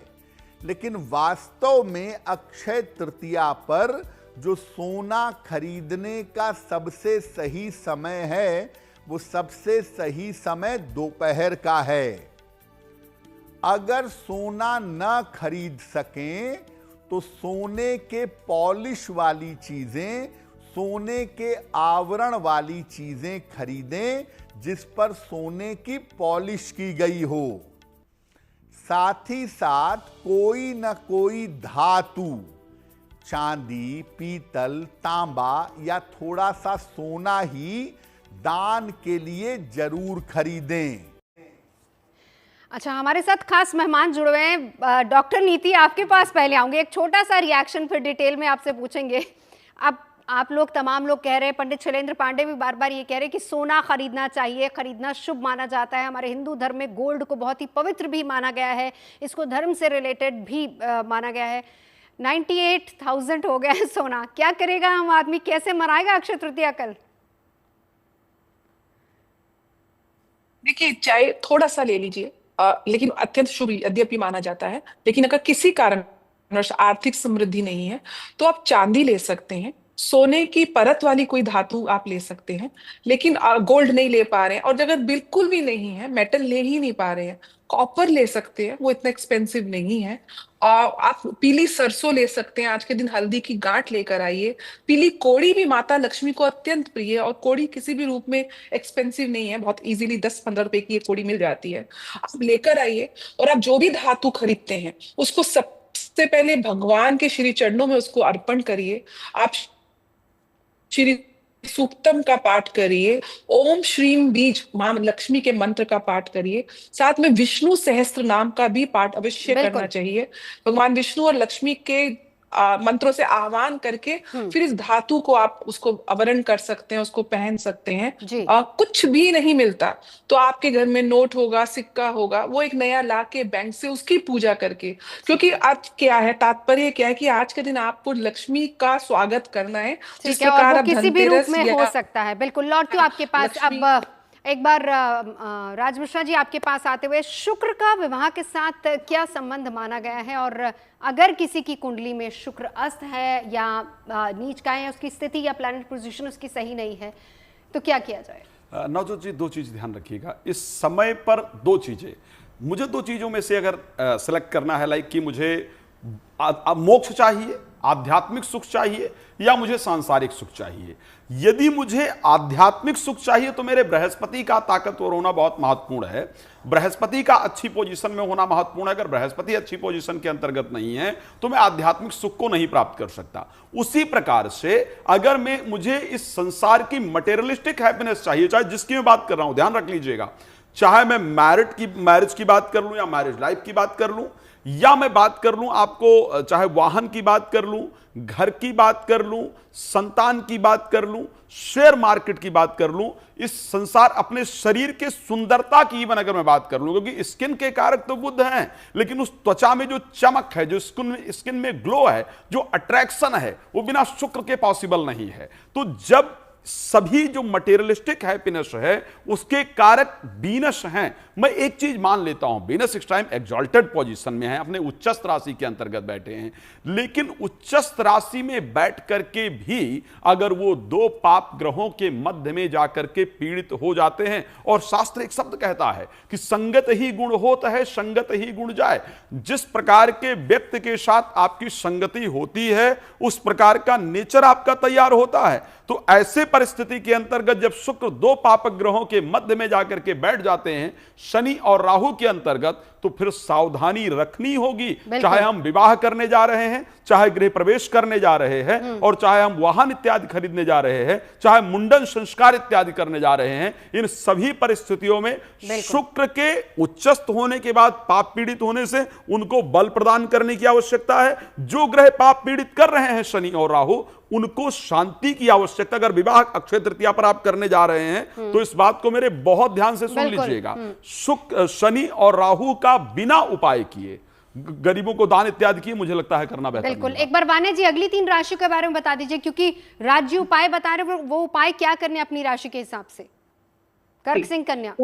लेकिन वास्तव में अक्षय तृतीया पर जो सोना खरीदने का सबसे सही समय है, वो सबसे सही समय दोपहर का है। अगर सोना न खरीद सकें तो सोने के पॉलिश वाली चीजें, सोने के आवरण वाली चीजें खरीदें जिस पर सोने की पॉलिश की गई हो। साथ ही साथ कोई न कोई धातु, चांदी, पीतल, तांबा या थोड़ा सा सोना ही दान के लिए जरूर खरीदें। अच्छा, हमारे साथ खास मेहमान जुड़े हुए हैं। डॉक्टर नीति, आपके पास पहले आऊंगे, एक छोटा सा रिएक्शन फिर डिटेल में आपसे पूछेंगे। अब आप लोग, तमाम लोग कह रहे हैं, पंडित शैलेंद्र पांडे भी बार बार ये कह रहे हैं कि सोना खरीदना चाहिए, खरीदना शुभ माना जाता है। हमारे हिंदू धर्म में गोल्ड को बहुत ही पवित्र भी माना गया है, इसको धर्म से रिलेटेड भी माना गया है। 98,000 हो गया है सोना, क्या करेगा आम आदमी, कैसे मनाएगा अक्षय तृतीया कल? देखिए, चाहे थोड़ा सा ले लीजिए, लेकिन अत्यंत शुभ यद्यपि माना जाता है। लेकिन अगर किसी कारण आर्थिक समृद्धि नहीं है तो आप चांदी ले सकते हैं, सोने की परत वाली कोई धातु आप ले सकते हैं, लेकिन गोल्ड नहीं ले पा रहे हैं, और अगर बिल्कुल भी नहीं है, मेटल ले ही नहीं पा रहे हैं, कॉपर ले सकते हैं, वो इतना एक्सपेंसिव नहीं है। और आप पीली सरसों ले सकते हैं, आज के दिन हल्दी की गांठ लेकर आइए। पीली कोड़ी भी माता लक्ष्मी को अत्यंत प्रिय है और कोड़ी किसी भी रूप में एक्सपेंसिव नहीं है, बहुत इजीली 10-15 रुपए की ये कोड़ी मिल जाती है, आप लेकर आइए। और आप जो भी धातु खरीदते हैं उसको सबसे पहले भगवान के श्री चरणों में उसको अर्पण करिए। आप श्री सूक्तम का पाठ करिए, ओम श्रीम बीज मां लक्ष्मी के मंत्र का पाठ करिए, साथ में विष्णु सहस्त्र नाम का भी पाठ अवश्य करना चाहिए। भगवान विष्णु और लक्ष्मी के मंत्रों से आह्वान करके फिर इस धातु को आप उसको आवरण कर सकते हैं, उसको पहन सकते हैं। कुछ भी नहीं मिलता तो आपके घर में नोट होगा, सिक्का होगा, वो एक नया ला के बैंक से उसकी पूजा करके, क्योंकि आज क्या है, तात्पर्य क्या है कि आज के दिन आपको लक्ष्मी का स्वागत करना है, जिस प्रकार आप किसी भी रूप में हो सकता है। बिल्कुल, लौटती हूँ आपके पास। अब एक बार राज मिश्रा जी आपके पास आते हुए, शुक्र का विवाह के साथ क्या संबंध माना गया है, और अगर किसी की कुंडली में शुक्र अस्त है या नीच का है, उसकी स्थिति या प्लैनेट पोजीशन उसकी सही नहीं है, तो क्या किया जाए? नवजोत जी, दो चीज ध्यान रखिएगा इस समय पर। दो चीजें, मुझे दो चीजों में से अगर सेलेक्ट करना है, लाइक कि मुझे मोक्ष चाहिए, आध्यात्मिक सुख चाहिए, या मुझे सांसारिक सुख चाहिए। यदि मुझे आध्यात्मिक सुख चाहिए तो मेरे बृहस्पति का ताकतवर होना बहुत महत्वपूर्ण है। बृहस्पति का अच्छी पोजीशन में होना महत्वपूर्ण है। अगर बृहस्पति अच्छी पोजीशन के अंतर्गत नहीं है तो मैं आध्यात्मिक सुख को नहीं प्राप्त कर सकता। उसी प्रकार से अगर मुझे इस संसार की मटेरियलिस्टिक हैप्पीनेस चाहिए, चाहे जिसकी मैं बात कर रहा हूं, ध्यान रख लीजिएगा, चाहे मैं मैरिज की बात कर लूं या मैरिज लाइफ की बात कर लूं, या मैं बात कर लूं आपको, चाहे वाहन की बात कर लूं, घर की बात कर लूं, संतान की बात कर लूं, शेयर मार्केट की बात कर लूं, इस संसार, अपने शरीर के सुंदरता की इवन अगर मैं बात कर लूं, क्योंकि स्किन के कारक तो बुध हैं, लेकिन उस त्वचा में जो चमक है, जो स्किन में ग्लो है, जो अट्रैक्शन है, वो बिना शुक्र के पॉसिबल नहीं है। तो जब सभी जो मटेरियलिस्टिक हैप्पीनेस है उसके कारक वीनस हैं, मैं एक चीज मान लेता हूं, वीनस इस टाइम एग्जॉल्टेड पोजीशन में है, अपने उच्चस्थ राशि के अंतर्गत बैठे हैं, लेकिन उच्चस्थ राशि में बैठ करके भी अगर वो दो पाप ग्रहों के मध्य में जाकर के पीड़ित हो जाते हैं, और शास्त्र एक शब्द कहता है कि संगत ही गुण होता है, संगत ही गुण जाए। जिस प्रकार के व्यक्ति के साथ आपकी संगति होती है उस प्रकार का नेचर आपका तैयार होता है। तो ऐसे परिस्थिति के अंतर्गत जब शुक्र दो पापक ग्रहों के मध्य में जाकर के बैठ जाते हैं, शनि और राहु के अंतर्गत, तो फिर सावधानी रखनी होगी। चाहे हम विवाह करने जा रहे हैं, चाहे गृह प्रवेश करने जा रहे हैं, और चाहे हम वाहन इत्यादि खरीदने जा रहे हैं, चाहे मुंडन संस्कार इत्यादि करने जा रहे हैं, इन सभी परिस्थितियों में शुक्र के उच्चस्थ होने के बाद पाप पीड़ित होने से उनको बल प्रदान करने की आवश्यकता है। जो ग्रह पाप पीड़ित कर रहे हैं, शनि और राहु, उनको शांति की आवश्यकता। अगर विवाह अक्षय तृतीया पर आप करने जा रहे हैं तो इस बात को मेरे बहुत ध्यान से सुन लीजिएगा, शनि और राहु का बिना उपाय किए गरीबों को दान इत्यादि किए, मुझे लगता है करना बेहतर। बिल्कुल। एक बार वाने जी अगली 3 राशियों के बारे में बता दीजिए, क्योंकि राज्य उपाय बता रहे, वो उपाय क्या करने अपनी राशि के हिसाब से। कर्क सिंह कन्या।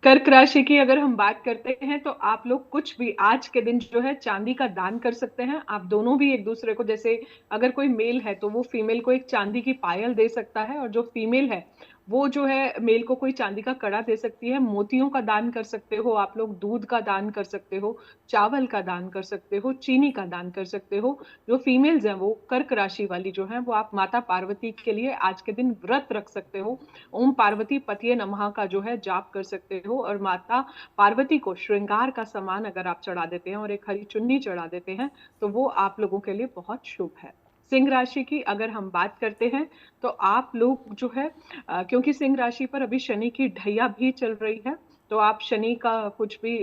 कर्क राशि की अगर हम बात करते हैं तो आप लोग कुछ भी आज के दिन जो है चांदी का दान कर सकते हैं। आप दोनों भी एक दूसरे को, जैसे अगर कोई मेल है तो वो फीमेल को एक चांदी की पायल दे सकता है, और जो फीमेल है वो जो है मेल को कोई चांदी का कड़ा दे सकती है। मोतियों का दान कर सकते हो आप लोग, दूध का दान कर सकते हो, चावल का दान कर सकते हो, चीनी का दान कर सकते हो। जो फीमेल्स हैं वो कर्क राशि वाली जो है वो आप माता पार्वती के लिए आज के दिन व्रत रख सकते हो। ओम पार्वती पतिये नमः का जो है जाप कर सकते हो, और माता पार्वती को श्रृंगार का सामान अगर आप चढ़ा देते हैं और एक हरी चुन्नी चढ़ा देते हैं तो वो आप लोगों के लिए बहुत शुभ है। सिंह राशि की अगर हम बात करते हैं तो आप लोग जो है क्योंकि सिंह राशि पर अभी शनि की ढैया भी चल रही है, तो आप शनि का कुछ भी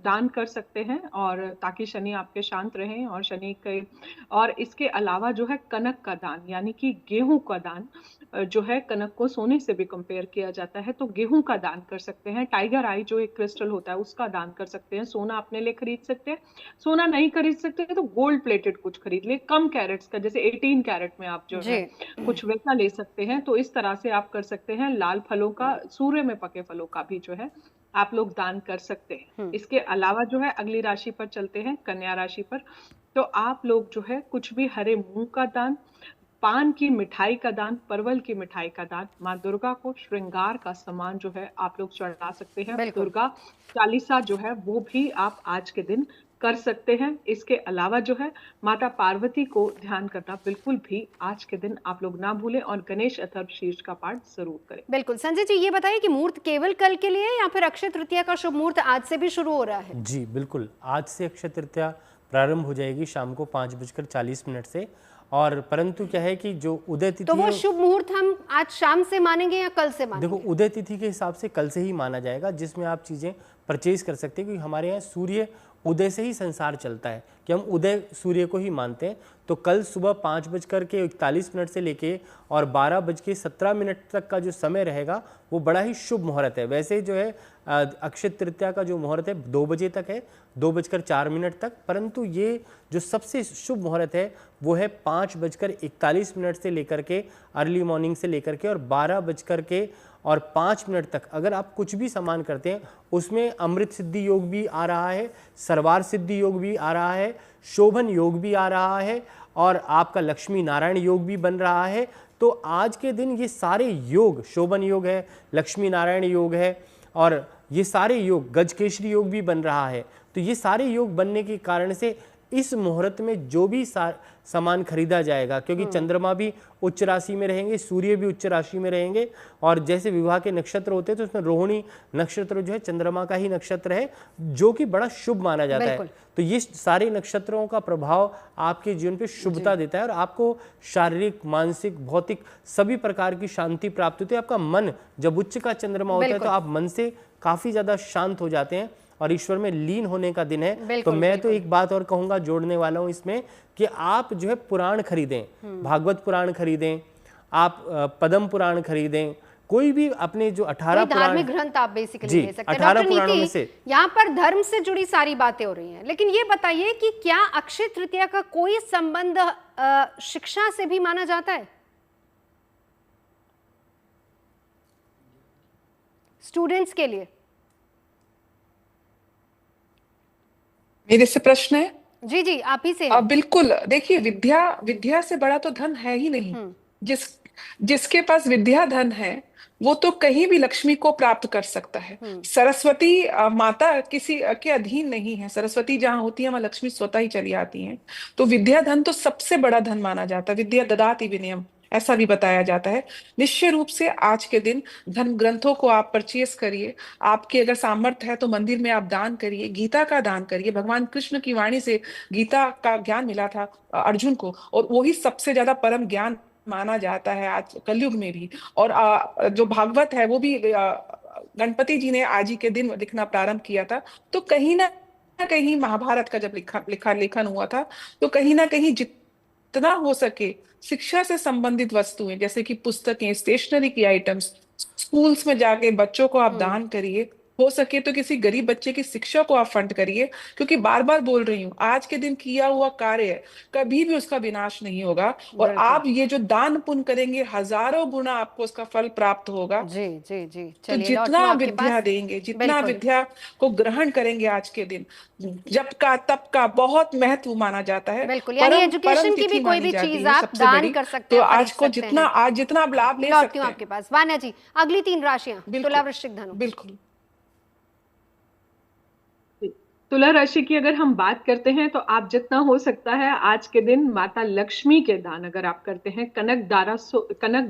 दान कर सकते हैं, और ताकि शनि आपके शांत रहें। और शनि के, और इसके अलावा जो है कनक का दान, यानी कि गेहूं का दान जो है, कनक को सोने से भी कंपेयर किया जाता है, तो गेहूं का दान कर सकते हैं। टाइगर आई जो एक क्रिस्टल होता है उसका दान कर सकते हैं। सोना अपने लिए खरीद सकते हैं, सोना नहीं खरीद सकते तो गोल्ड प्लेटेड कुछ खरीद ले, कम कैरेट्स का, जैसे 18 कैरेट में आप जो है कुछ वैसा ले सकते हैं। तो इस तरह से आप कर सकते हैं। लाल फलों का, सूर्य में पके फलों का भी जो है आप लोग दान कर सकते हैं। इसके अलावा जो है अगली राशि पर चलते हैं, कन्या राशि पर। तो आप लोग जो है कुछ भी हरे मूंग का दान, पान की मिठाई का दान, परवल की मिठाई का दान, माँ दुर्गा को श्रृंगार का सामान जो है आप लोग चढ़ा सकते हैं। दुर्गा चालीसा जो है वो भी आप आज के दिन कर सकते हैं। इसके अलावा जो है माता पार्वती को ध्यान करना बिल्कुल भी आज के दिन आप लोग ना भूलें, और गणेश अथर्वशीर्ष का पाठ जरूर करें। बिल्कुल। संजय जी ये बताइए कि मुहूर्त केवल कल के लिए या फिर अक्षय तृतीया का शुभ मुहूर्त आज से भी शुरू हो रहा है? जी बिल्कुल, आज से अक्षय तृतीया प्रारंभ हो जाएगी शाम को 5:40 से। और परंतु क्या है कि जो उदय तिथि, तो वो शुभ मुहूर्त हम आज शाम से मानेंगे या कल से मानेंगे? देखो, उदय तिथि के हिसाब से कल से ही माना जाएगा, जिसमें आप चीजें परचेज कर सकते हैं, क्योंकि हमारे यहाँ सूर्य उदय से ही संसार चलता है, कि हम उदय सूर्य को ही मानते हैं। तो कल सुबह 5:41 से लेके और 12:17 तक का जो समय रहेगा वो बड़ा ही शुभ मुहूर्त है। वैसे जो है अक्षय तृतीया का जो मुहूर्त है 2 बजे तक है, 2:04 तक, परंतु ये जो सबसे शुभ मुहूर्त है वो है 5:41 से लेकर के अर्ली मॉर्निंग से लेकर के और 12:05 तक। अगर आप कुछ भी सामान करते हैं उसमें अमृत सिद्धि योग भी आ रहा है, सर्वार सिद्धि योग भी आ रहा है, शोभन योग भी आ रहा है और आपका लक्ष्मी नारायण योग भी बन रहा है। तो आज के दिन ये सारे योग, शोभन योग है, लक्ष्मी नारायण योग है और ये सारे योग, गजकेशरी योग भी बन रहा है। तो ये सारे योग बनने के कारण से इस मुहूर्त में जो भी सामान खरीदा जाएगा, क्योंकि चंद्रमा भी उच्च राशि में रहेंगे, सूर्य भी उच्च राशि में रहेंगे और जैसे विवाह के नक्षत्र होते हैं तो उसमें रोहिणी नक्षत्र जो है चंद्रमा का ही नक्षत्र है, जो कि बड़ा शुभ माना जाता है। तो ये सारे नक्षत्रों का प्रभाव आपके जीवन पे शुभता देता है और आपको शारीरिक, मानसिक, भौतिक सभी प्रकार की शांति प्राप्त होती है। आपका मन जब उच्च का चंद्रमा होता है तो आप मन से काफी ज्यादा शांत हो जाते हैं और ईश्वर में लीन होने का दिन है। तो मैं तो एक बात और कहूंगा, जोड़ने वाला हूं इसमें, कि आप जो है पुराण खरीदें, भागवत पुराण खरीदें, आप पद्म पुराण खरीदें, कोई भी अपने जो 18 धार्मिक ग्रंथ आप बेसिकली ले सकते हैं। 18 पुराणों में से यहाँ पर धर्म से जुड़ी सारी बातें हो रही हैं, लेकिन ये बताइए कि क्या अक्षय तृतीया का कोई संबंध शिक्षा से भी माना जाता है? स्टूडेंट्स के लिए मेरे से प्रश्न है? जी जी, आप ही से। बिल्कुल, देखिए विद्या से बड़ा तो धन है ही नहीं। जिसके पास विद्या धन है वो तो कहीं भी लक्ष्मी को प्राप्त कर सकता है। सरस्वती माता किसी के अधीन नहीं है। सरस्वती जहां होती है वहां लक्ष्मी स्वतः ही चली आती हैं। तो विद्या धन तो सबसे बड़ा धन माना जाता है। विद्या ददाति विनयम, ऐसा भी बताया जाता है। निश्चय रूप से आज के दिन धर्म ग्रंथों को आप परचेस करिए। आपके अगर सामर्थ्य है तो मंदिर में आप दान करिए, गीता का दान करिए। भगवान कृष्ण की वाणी से गीता का ज्ञान मिला था अर्जुन को और वही सबसे ज्यादा परम ज्ञान माना जाता है आज कलयुग में भी। और जो भागवत है वो भी गणपति जी ने आज ही के दिन लिखना प्रारंभ किया था। तो कहीं ना कहीं महाभारत का जब लेखन हुआ था तो कहीं ना कहीं जितना हो सके शिक्षा से संबंधित वस्तुएं, जैसे कि पुस्तकें, स्टेशनरी की आइटम्स, स्कूल्स में जाके बच्चों को आप दान करिए। हो सके तो किसी गरीब बच्चे की शिक्षा को आप फंड करिए, क्योंकि बार बार बोल रही हूँ, आज के दिन किया हुआ कार्य कभी भी उसका विनाश नहीं होगा। और आप ये जो दान पुण्य करेंगे, हजारों गुना आपको उसका फल प्राप्त होगा। जी जी जी, तो जितना विद्या देंगे, जितना विद्या को ग्रहण करेंगे आज के दिन, जप का तप का बहुत महत्व माना जाता है। बिल्कुल, यानी एजुकेशन की भी कोई भी चीज आप दान कर सकते हैं। तो आज को जितना आप लाभ ले सकते हैं। आपके पास वान्या जी, अगली 3 राशियां, तुला, वृश्चिक, धनु। बिल्कुल, तुला राशि की अगर हम बात करते हैं तो आप जितना हो सकता है आज के दिन माता लक्ष्मी के दान अगर आप करते हैं, कनक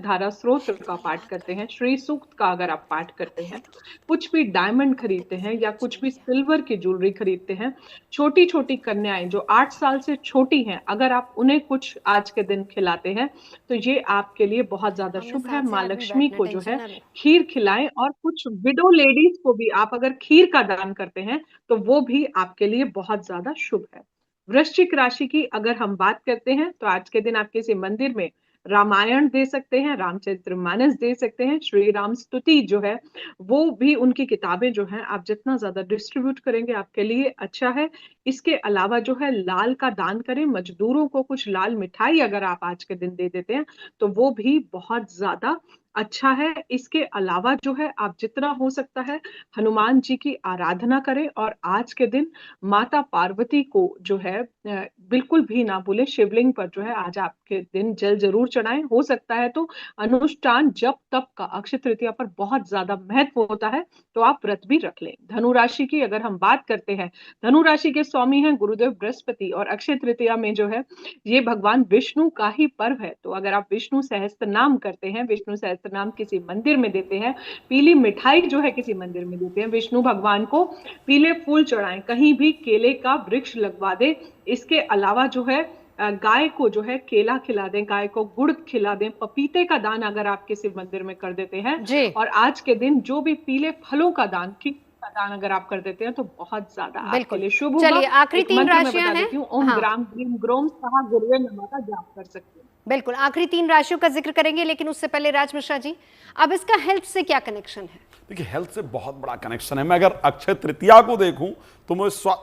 धारा स्रोत का पाठ करते हैं, श्री सूक्त का अगर आप पाठ करते हैं, कुछ भी डायमंड खरीदते हैं या कुछ भी सिल्वर की ज्वेलरी खरीदते हैं, छोटी छोटी कन्याएं जो 8 साल से छोटी हैं, अगर आप उन्हें कुछ आज के दिन खिलाते हैं तो ये आपके लिए बहुत ज्यादा शुभ है। माँ लक्ष्मी को जो है खीर खिलाएं और कुछ विडो लेडीज को भी आप अगर खीर का दान करते हैं तो वो भी आपके लिए बहुत ज्यादा शुभ है। वृश्चिक राशि की अगर हम बात करते हैं तो आज के दिन आप किसी मंदिर में रामायण दे सकते हैं, रामचरितमानस दे सकते हैं, श्री राम स्तुति जो है वो भी, उनकी किताबें जो हैं आप जितना ज्यादा डिस्ट्रीब्यूट करेंगे आपके लिए अच्छा है। इसके अलावा जो है लाल का दान करें, मजदूरों को कुछ लाल मिठाई अगर आप आज के दिन दे देते हैं तो वो भी बहुत ज्यादा अच्छा है। इसके अलावा जो है आप जितना हो सकता है हनुमान जी की आराधना करें और आज के दिन माता पार्वती को जो है बिल्कुल भी ना भूले, शिवलिंग पर जो है आज आपके दिन जल जरूर चढ़ाएं। हो सकता है तो अनुष्ठान जप तप का अक्षय तृतीया पर बहुत ज्यादा महत्व होता है तो आप व्रत भी रख लें। धनु राशि की अगर हम बात करते हैं, धनु राशि के स्वामी हैं गुरुदेव बृहस्पति और अक्षय तृतीया में जो है ये भगवान विष्णु का ही पर्व है। तो अगर आप विष्णु सहस्त्र नाम करते हैं, विष्णु सहस्त्र नाम किसी मंदिर में देते हैं, पीली मिठाई जो है किसी मंदिर में देते हैं, विष्णु भगवान को पीले फूल चढ़ाएं, कहीं भी केले का वृक्ष लगवा दे। इसके अलावा जो है गाय को जो है केला खिला दें, गाय को गुड़ खिला दें, पपीते का दान अगर आप किसी मंदिर में कर देते हैं और आज के दिन जो भी पीले फलों का दान दान अगर आप कर देते हैं तो बहुत ज्यादा आपके लिए शुभ होगा। चलिए आखिरी 3 राशियां हैं, ओम ग्राम ग्रीम ग्रोम सहा गुरुवे नमः का जाप कर सकते हैं। बिल्कुल, आखिरी 3 राशियों का जिक्र करेंगे, लेकिन उससे पहले राज मिश्रा जी, अब इसका हेल्थ से क्या कनेक्शन है? देखिए हेल्थ से बहुत बड़ा कनेक्शन है। मैं अगर अक्षय तृतीया को देखूं तो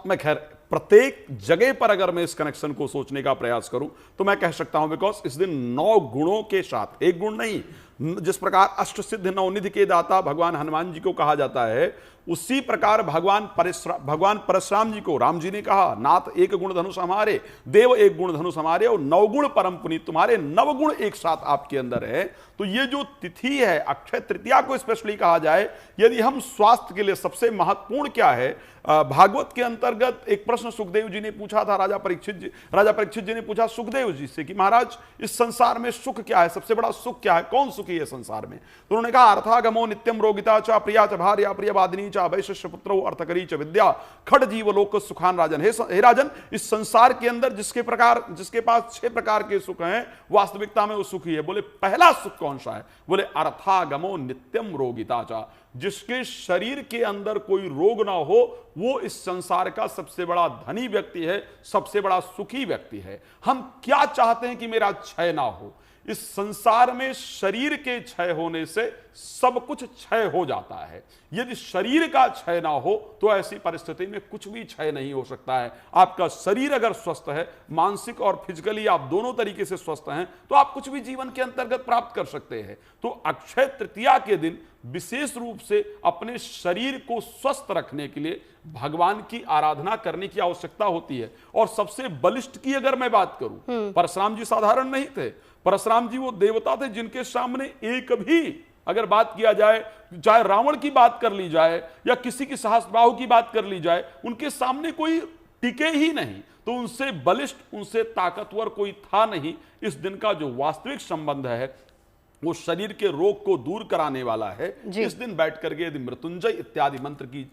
मैं खैर प्रत्येक जगह पर अगर मैं इस कनेक्शन को सोचने का प्रयास करूं तो मैं कह सकता हूं बिकॉज इस दिन 9 गुणों के साथ, एक गुण नहीं, जिस प्रकार अष्ट सिद्ध नवनिधि के दाता भगवान हनुमान जी को कहा जाता है, उसी प्रकार भगवान परशुराम जी को राम जी ने कहा, नाथ एक गुण धनुष हमारे, देव एक गुण धनुष हमारे और 9 गुण परम पुनीत तुम्हारे, 9 गुण एक साथ आपके अंदर है। तो ये जो तिथि है अक्षय तृतीया को स्पेशली कहा जाए, यदि हम स्वास्थ्य के लिए सबसे महत्वपूर्ण क्या है, भागवत के अंतर्गत एक प्रश्न सुखदेव जी ने पूछा था, राजा परीक्षित जी ने पूछा सुखदेव जी से कि महाराज इस संसार में सुख क्या है, सबसे बड़ा सुख क्या है, कौन सुखी है संसार में? तो उन्होंने कहा अर्थागमो नित्यम रोगिता च प्रिया च भार्या प्रिय वादिनी च वैश्य पुत्रो अर्थकरी च विद्या खड़ जीव लोक सुखान राजन। हे राजन, इस संसार के अंदर जिसके पास 6 प्रकार के सुख हैं, वास्तविकता में वो सुखी है। बोले पहला सुख कौन सा है? बोले अर्थागमो नित्यम रोगिता च, जिसके शरीर के अंदर कोई रोग ना हो वो इस संसार का सबसे बड़ा धनी व्यक्ति है, सबसे बड़ा सुखी व्यक्ति है। हम क्या चाहते हैं कि मेरा क्षय ना हो? इस संसार में शरीर के क्षय होने से सब कुछ क्षय हो जाता है। यदि शरीर का क्षय ना हो तो ऐसी परिस्थिति में कुछ भी क्षय नहीं हो सकता है। आपका शरीर अगर स्वस्थ है, मानसिक और फिजिकली आप दोनों तरीके से स्वस्थ हैं, तो आप कुछ भी जीवन के अंतर्गत प्राप्त कर सकते हैं। तो अक्षय तृतीया के दिन विशेष रूप से अपने शरीर को स्वस्थ रखने के लिए भगवान की आराधना करने की आवश्यकता होती है। और सबसे बलिष्ठ की अगर मैं बात करूं, परशुराम जी साधारण नहीं थे। परशुराम जी वो देवता थे जिनके सामने एक भी अगर बात किया जाए, चाहे रावण की बात कर ली जाए या किसी की सहस्त्रबाहु की बात कर ली जाए, उनके सामने कोई टिके ही नहीं। तो उनसे बलिष्ठ, उनसे ताकतवर कोई था नहीं। इस दिन का जो वास्तविक संबंध है वो शरीर के रोग को दूर कराने वाला है। इस दिन बैठ करके यदि मृत्युंजय इत्यादि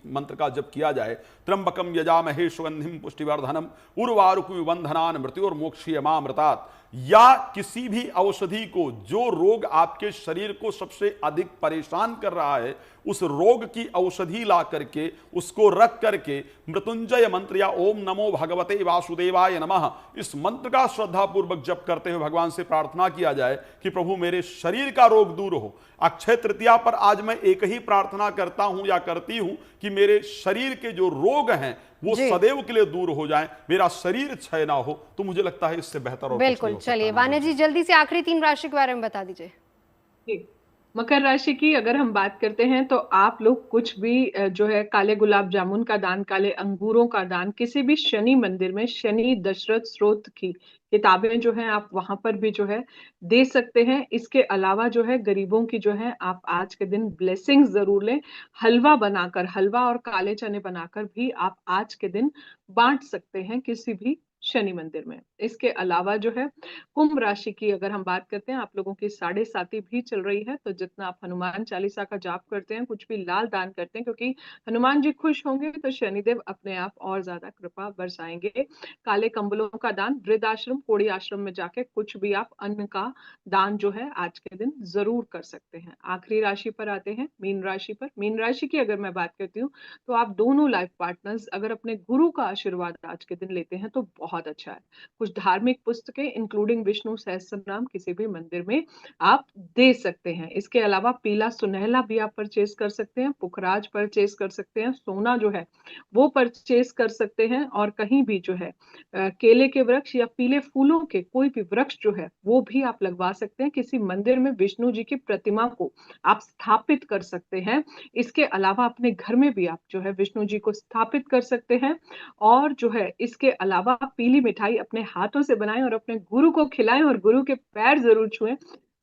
मंत्र का जप किया जाए, त्र्यंबकम यजामहे सुगंधिम पुष्टिवर्धनम उर्वारुकमिव बंधनान् मृत्योर्मोक्षयमामृतात्, या किसी भी औषधि को, जो रोग आपके शरीर को सबसे अधिक परेशान कर रहा है, उस रोग की औषधि ला करके उसको रख करके मृत्युंजय मंत्र या ओम नमो भगवते वासुदेवाय नमः, इस मंत्र का श्रद्धापूर्वक जप करते हुए भगवान से प्रार्थना किया जाए कि प्रभु मेरे शरीर का रोग दूर हो। अक्षय तृतीया पर आज मैं एक ही प्रार्थना करता हूं या करती हूं कि मेरे शरीर के जो रोग हैं वो सदैव के लिए दूर हो जाएं, मेरा शरीर क्षय ना हो। तो मुझे लगता है इससे बेहतर और बिल्कुल। चलिए वान्या जी, जल्दी से आखिरी 3 राशि के बारे में बता दीजिए। मकर राशि की अगर हम बात करते हैं तो आप लोग कुछ भी जो है काले गुलाब जामुन का दान, काले अंगूरों का दान, किसी भी शनि मंदिर में शनि दशरथ स्त्रोत की किताबें जो हैं आप वहां पर भी जो है दे सकते हैं। इसके अलावा जो है गरीबों की जो है आप आज के दिन ब्लेसिंग्स जरूर लें। हलवा बनाकर, हलवा और काले चने बनाकर भी आप आज के दिन बांट सकते हैं किसी भी शनि मंदिर में। इसके अलावा जो है कुंभ राशि की अगर हम बात करते हैं, आप लोगों की 7.5 भी चल रही है, तो जितना आप हनुमान चालीसा का जाप करते हैं, कुछ भी लाल दान करते हैं, क्योंकि हनुमान जी खुश होंगे तो शनिदेव अपने आप और ज्यादा कृपा बरसाएंगे। काले कंबलों का दान, वृद्धाश्रम, कोढ़ी आश्रम में जाके कुछ भी आप अन्न का दान जो है आज के दिन जरूर कर सकते हैं। आखिरी राशि पर आते हैं, मीन राशि पर। मीन राशि की अगर मैं बात करती हूँ तो आप दोनों लाइफ पार्टनर्स अगर अपने गुरु का आशीर्वाद आज के दिन लेते हैं तो बहुत अच्छा है। कुछ धार्मिक पुस्तकें इंक्लूडिंग विष्णु सहस्त्रनाम किसी भी मंदिर में आप दे सकते हैं। इसके अलावा पीला सुनहला भी आप परचेज कर सकते हैं, पुखराज परचेज कर सकते हैं, सोना जो है वो परचेज कर सकते हैं, और कहीं भी जो है केले के वृक्ष या पीले फूलों के कोई भी वृक्ष जो है वो भी आप लगवा सकते हैं। किसी मंदिर में विष्णु जी की प्रतिमा को आप स्थापित कर सकते हैं। इसके अलावा अपने घर में भी आप जो है विष्णु जी को स्थापित कर सकते हैं। और जो है इसके अलावा पीली मिठाई अपने हाथों से बनाएं और अपने गुरु को खिलाएं और गुरु के पैर जरूर छुएं।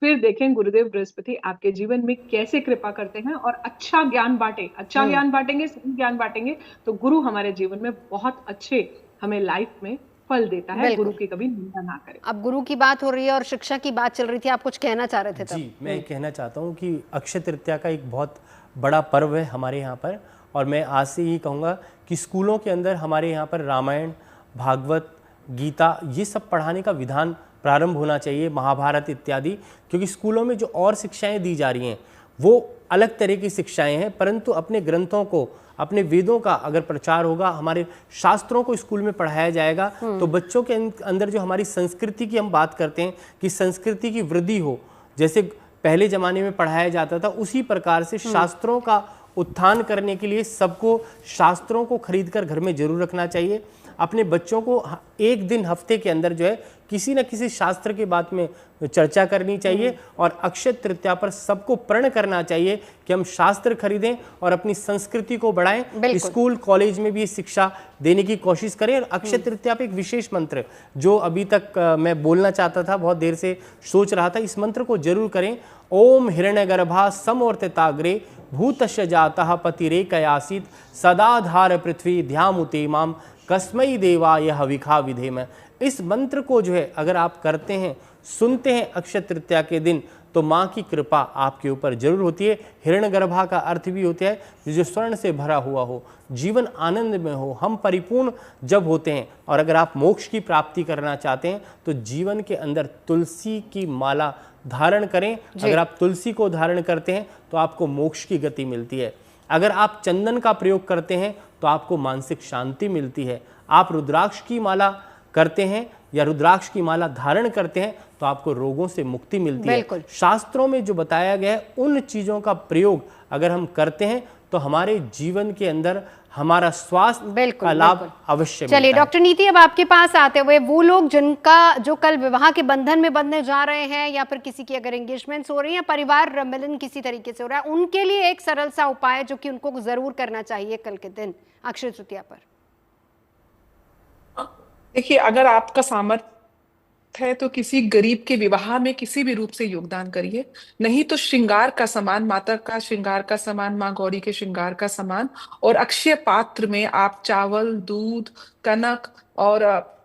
फिर देखें गुरुदेव बृहस्पति आपके जीवन में कैसे कृपा करते हैं और अच्छा ज्ञान बांटे। अच्छा ज्ञान बांटेंगे, सही ज्ञान बांटेंगे तो गुरु हमारे जीवन में बहुत अच्छे हमें लाइफ में फल देता है। गुरु की कभी निंदा ना करें। अब गुरु की बात हो रही है और शिक्षा की बात चल रही थी, आप कुछ कहना चाह रहे थे तब। जी, मैं कहना चाहता हूँ कि अक्षय तृतीया का एक बहुत बड़ा पर्व है हमारे यहाँ पर, और मैं आज से यही कहूँगा कि स्कूलों के अंदर हमारे यहाँ पर रामायण, भागवत, गीता ये सब पढ़ाने का विधान प्रारंभ होना चाहिए, महाभारत इत्यादि, क्योंकि स्कूलों में जो और शिक्षाएं दी जा रही हैं वो अलग तरह की शिक्षाएं हैं, परंतु अपने ग्रंथों को, अपने वेदों का अगर प्रचार होगा, हमारे शास्त्रों को स्कूल में पढ़ाया जाएगा तो बच्चों के अंदर जो हमारी संस्कृति की हम बात करते हैं कि संस्कृति की वृद्धि हो, जैसे पहले ज़माने में पढ़ाया जाता था उसी प्रकार से शास्त्रों का उत्थान करने के लिए सबको शास्त्रों को खरीद कर घर में जरूर रखना चाहिए। अपने बच्चों को एक दिन हफ्ते के अंदर जो है किसी न किसी शास्त्र के बात में चर्चा करनी चाहिए और अक्षय तृतीया पर सबको प्रण करना चाहिए कि हम शास्त्र खरीदें और अपनी संस्कृति को बढ़ाएं। स्कूल कॉलेज में भी शिक्षा देने की कोशिश करें। और अक्षय तृतीया पे एक विशेष मंत्र जो अभी तक मैं बोलना चाहता था, बहुत देर से सोच रहा था, इस मंत्र को जरूर करें। ओम हिरण्यगर्भा समवर्तिताग्रे भूतस्य जातः पतिरेकयासीत सदाधार पृथ्वी ध्यामुते माम कस्मै देवाय हविखा विधेम। इस मंत्र को जो है अगर आप करते हैं, सुनते हैं अक्षय तृतीया के दिन, तो माँ की कृपा आपके ऊपर जरूर होती है। हिरण्यगर्भा का अर्थ भी होता है जो स्वर्ण से भरा हुआ हो, जीवन आनंद में हो, हम परिपूर्ण जब होते हैं। और अगर आप मोक्ष की प्राप्ति करना चाहते हैं तो जीवन के अंदर तुलसी की माला धारण करें। अगर आप तुलसी को धारण करते हैं तो आपको मोक्ष की गति मिलती है। अगर आप चंदन का प्रयोग करते हैं तो आपको मानसिक शांति मिलती है। आप रुद्राक्ष की माला करते हैं या रुद्राक्ष की माला धारण करते हैं तो आपको रोगों से मुक्ति मिलती है। शास्त्रों में जो बताया गया है उन चीजों का प्रयोग अगर हम करते हैं तो हमारे जीवन के अंदर हमारा स्वास्थ्य का लाभ अवश्य मिलता है। चलिए डॉक्टर नीति, अब आपके पास आते हुए वो लोग जिनका जो कल विवाह के बंधन में बंधने जा रहे हैं या फिर किसी की अगर एंगेजमेंट्स हो रही है, परिवार मिलन किसी तरीके से हो रहा है, उनके लिए एक सरल सा उपाय जो कि उनको जरूर करना चाहिए कल के दिन अक्षय तृतीया पर। देखिए, अगर आपका सामर्थ्य है तो किसी गरीब के विवाह में किसी भी रूप से योगदान करिए। नहीं तो श्रृंगार का सामान, माता का श्रृंगार का सामान, माँ गौरी के श्रृंगार का सामान और अक्षय पात्र में आप चावल, दूध, कनक और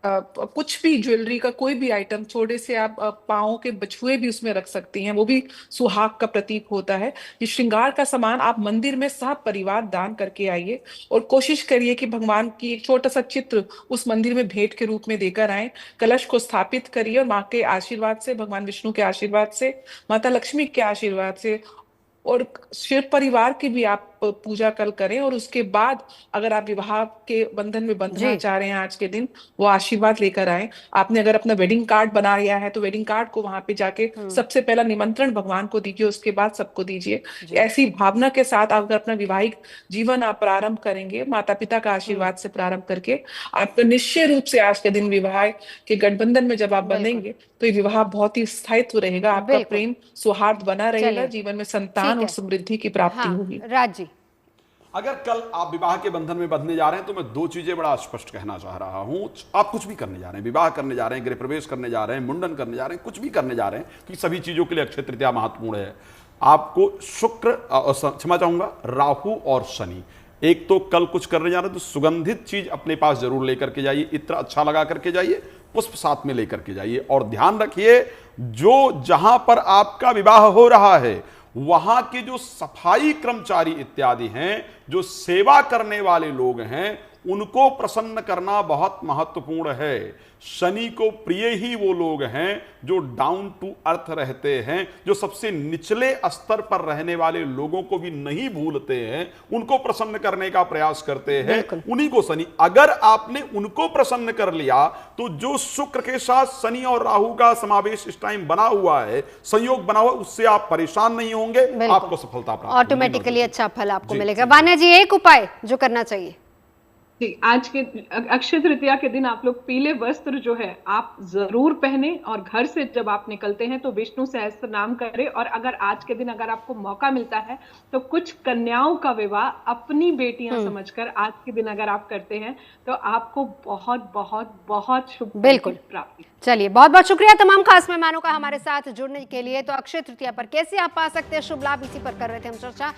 कुछ भी ज्वेलरी का कोई भी आइटम, छोटे से आप पाँव के बछुए भी उसमें रख सकती हैं, वो भी सुहाग का प्रतीक होता है। ये श्रृंगार का सामान आप मंदिर में सब परिवार दान करके आइए और कोशिश करिए कि भगवान की एक छोटा सा चित्र उस मंदिर में भेंट के रूप में देकर आए। कलश को स्थापित करिए और माँ के आशीर्वाद से, भगवान विष्णु के आशीर्वाद से, माता लक्ष्मी के आशीर्वाद से और शिव परिवार की भी आप पूजा कल करें। और उसके बाद अगर आप विवाह के बंधन में बंधना चाह रहे हैं आज के दिन, वो आशीर्वाद लेकर आए। आपने अगर अपना वेडिंग कार्ड बना लिया है तो वेडिंग कार्ड को वहां पे जाके सबसे पहला निमंत्रण भगवान को दीजिए, उसके बाद सबको दीजिए। ऐसी भावना के साथ आप अगर अपना विवाहिक जीवन आप प्रारंभ करेंगे, माता पिता का आशीर्वाद से प्रारंभ करके, आपको निश्चय रूप से आज के दिन विवाह के गठबंधन में जब आप बनेंगे तो ये विवाह बहुत ही स्थायित्व रहेगा, आपका प्रेम सौहार्द बना रहेगा, जीवन में संतान और समृद्धि की प्राप्ति होगी। राज जी, अगर कल आप विवाह के बंधन में बंधने जा रहे हैं तो मैं दो चीजें बड़ा स्पष्ट कहना चाह रहा हूं। आप कुछ भी करने जा रहे हैं, विवाह करने जा रहे हैं, गृह प्रवेश करने जा रहे हैं, मुंडन करने जा रहे हैं, कुछ भी करने जा रहे हैं, क्योंकि सभी चीजों के लिए अक्षय तृतीया महत्वपूर्ण है। आपको शुक्र, क्षमा चाहूंगा, राहु और शनि, एक तो कल कुछ करने जा रहे हैं तो सुगंधित चीज अपने पास जरूर लेकर के जाइए, इत्र अच्छा लगा करके जाइए, पुष्प साथ में लेकर के जाइए। और ध्यान रखिए, जो जहां पर आपका विवाह हो रहा है वहां के जो सफाई कर्मचारी इत्यादि हैं, जो सेवा करने वाले लोग हैं, उनको प्रसन्न करना बहुत महत्वपूर्ण है। शनि को प्रिय ही वो लोग हैं जो डाउन टू अर्थ रहते हैं, जो सबसे निचले स्तर पर रहने वाले लोगों को भी नहीं भूलते हैं, उनको प्रसन्न करने का प्रयास करते हैं, उन्हीं को शनि। अगर आपने उनको प्रसन्न कर लिया तो जो शुक्र के साथ शनि और राहु का समावेश इस टाइम बना हुआ है, संयोग बना हुआ, उससे आप परेशान नहीं होंगे, आपको सफलता प्राप्त ऑटोमेटिकली अच्छा फल आपको मिलेगा। वान्या जी, एक उपाय जो करना चाहिए। आज के अक्षय तृतीया के दिन आप लोग पीले वस्त्र जो है आप जरूर पहने और घर से जब आप निकलते हैं तो विष्णु सहस्त्र नाम करें। और अगर आज के दिन अगर आपको मौका मिलता है तो कुछ कन्याओं का विवाह अपनी बेटियां समझकर आज के दिन अगर आप करते हैं तो आपको बहुत बहुत बहुत शुभ प्राप्ति। चलिए, बहुत बहुत शुक्रिया तमाम खास मेहमानों का हमारे साथ जुड़ने के लिए। तो अक्षय तृतीया पर कैसे आप पा सकते हैं शुभ लाभ, इसी पर कर रहे थे हम चर्चा।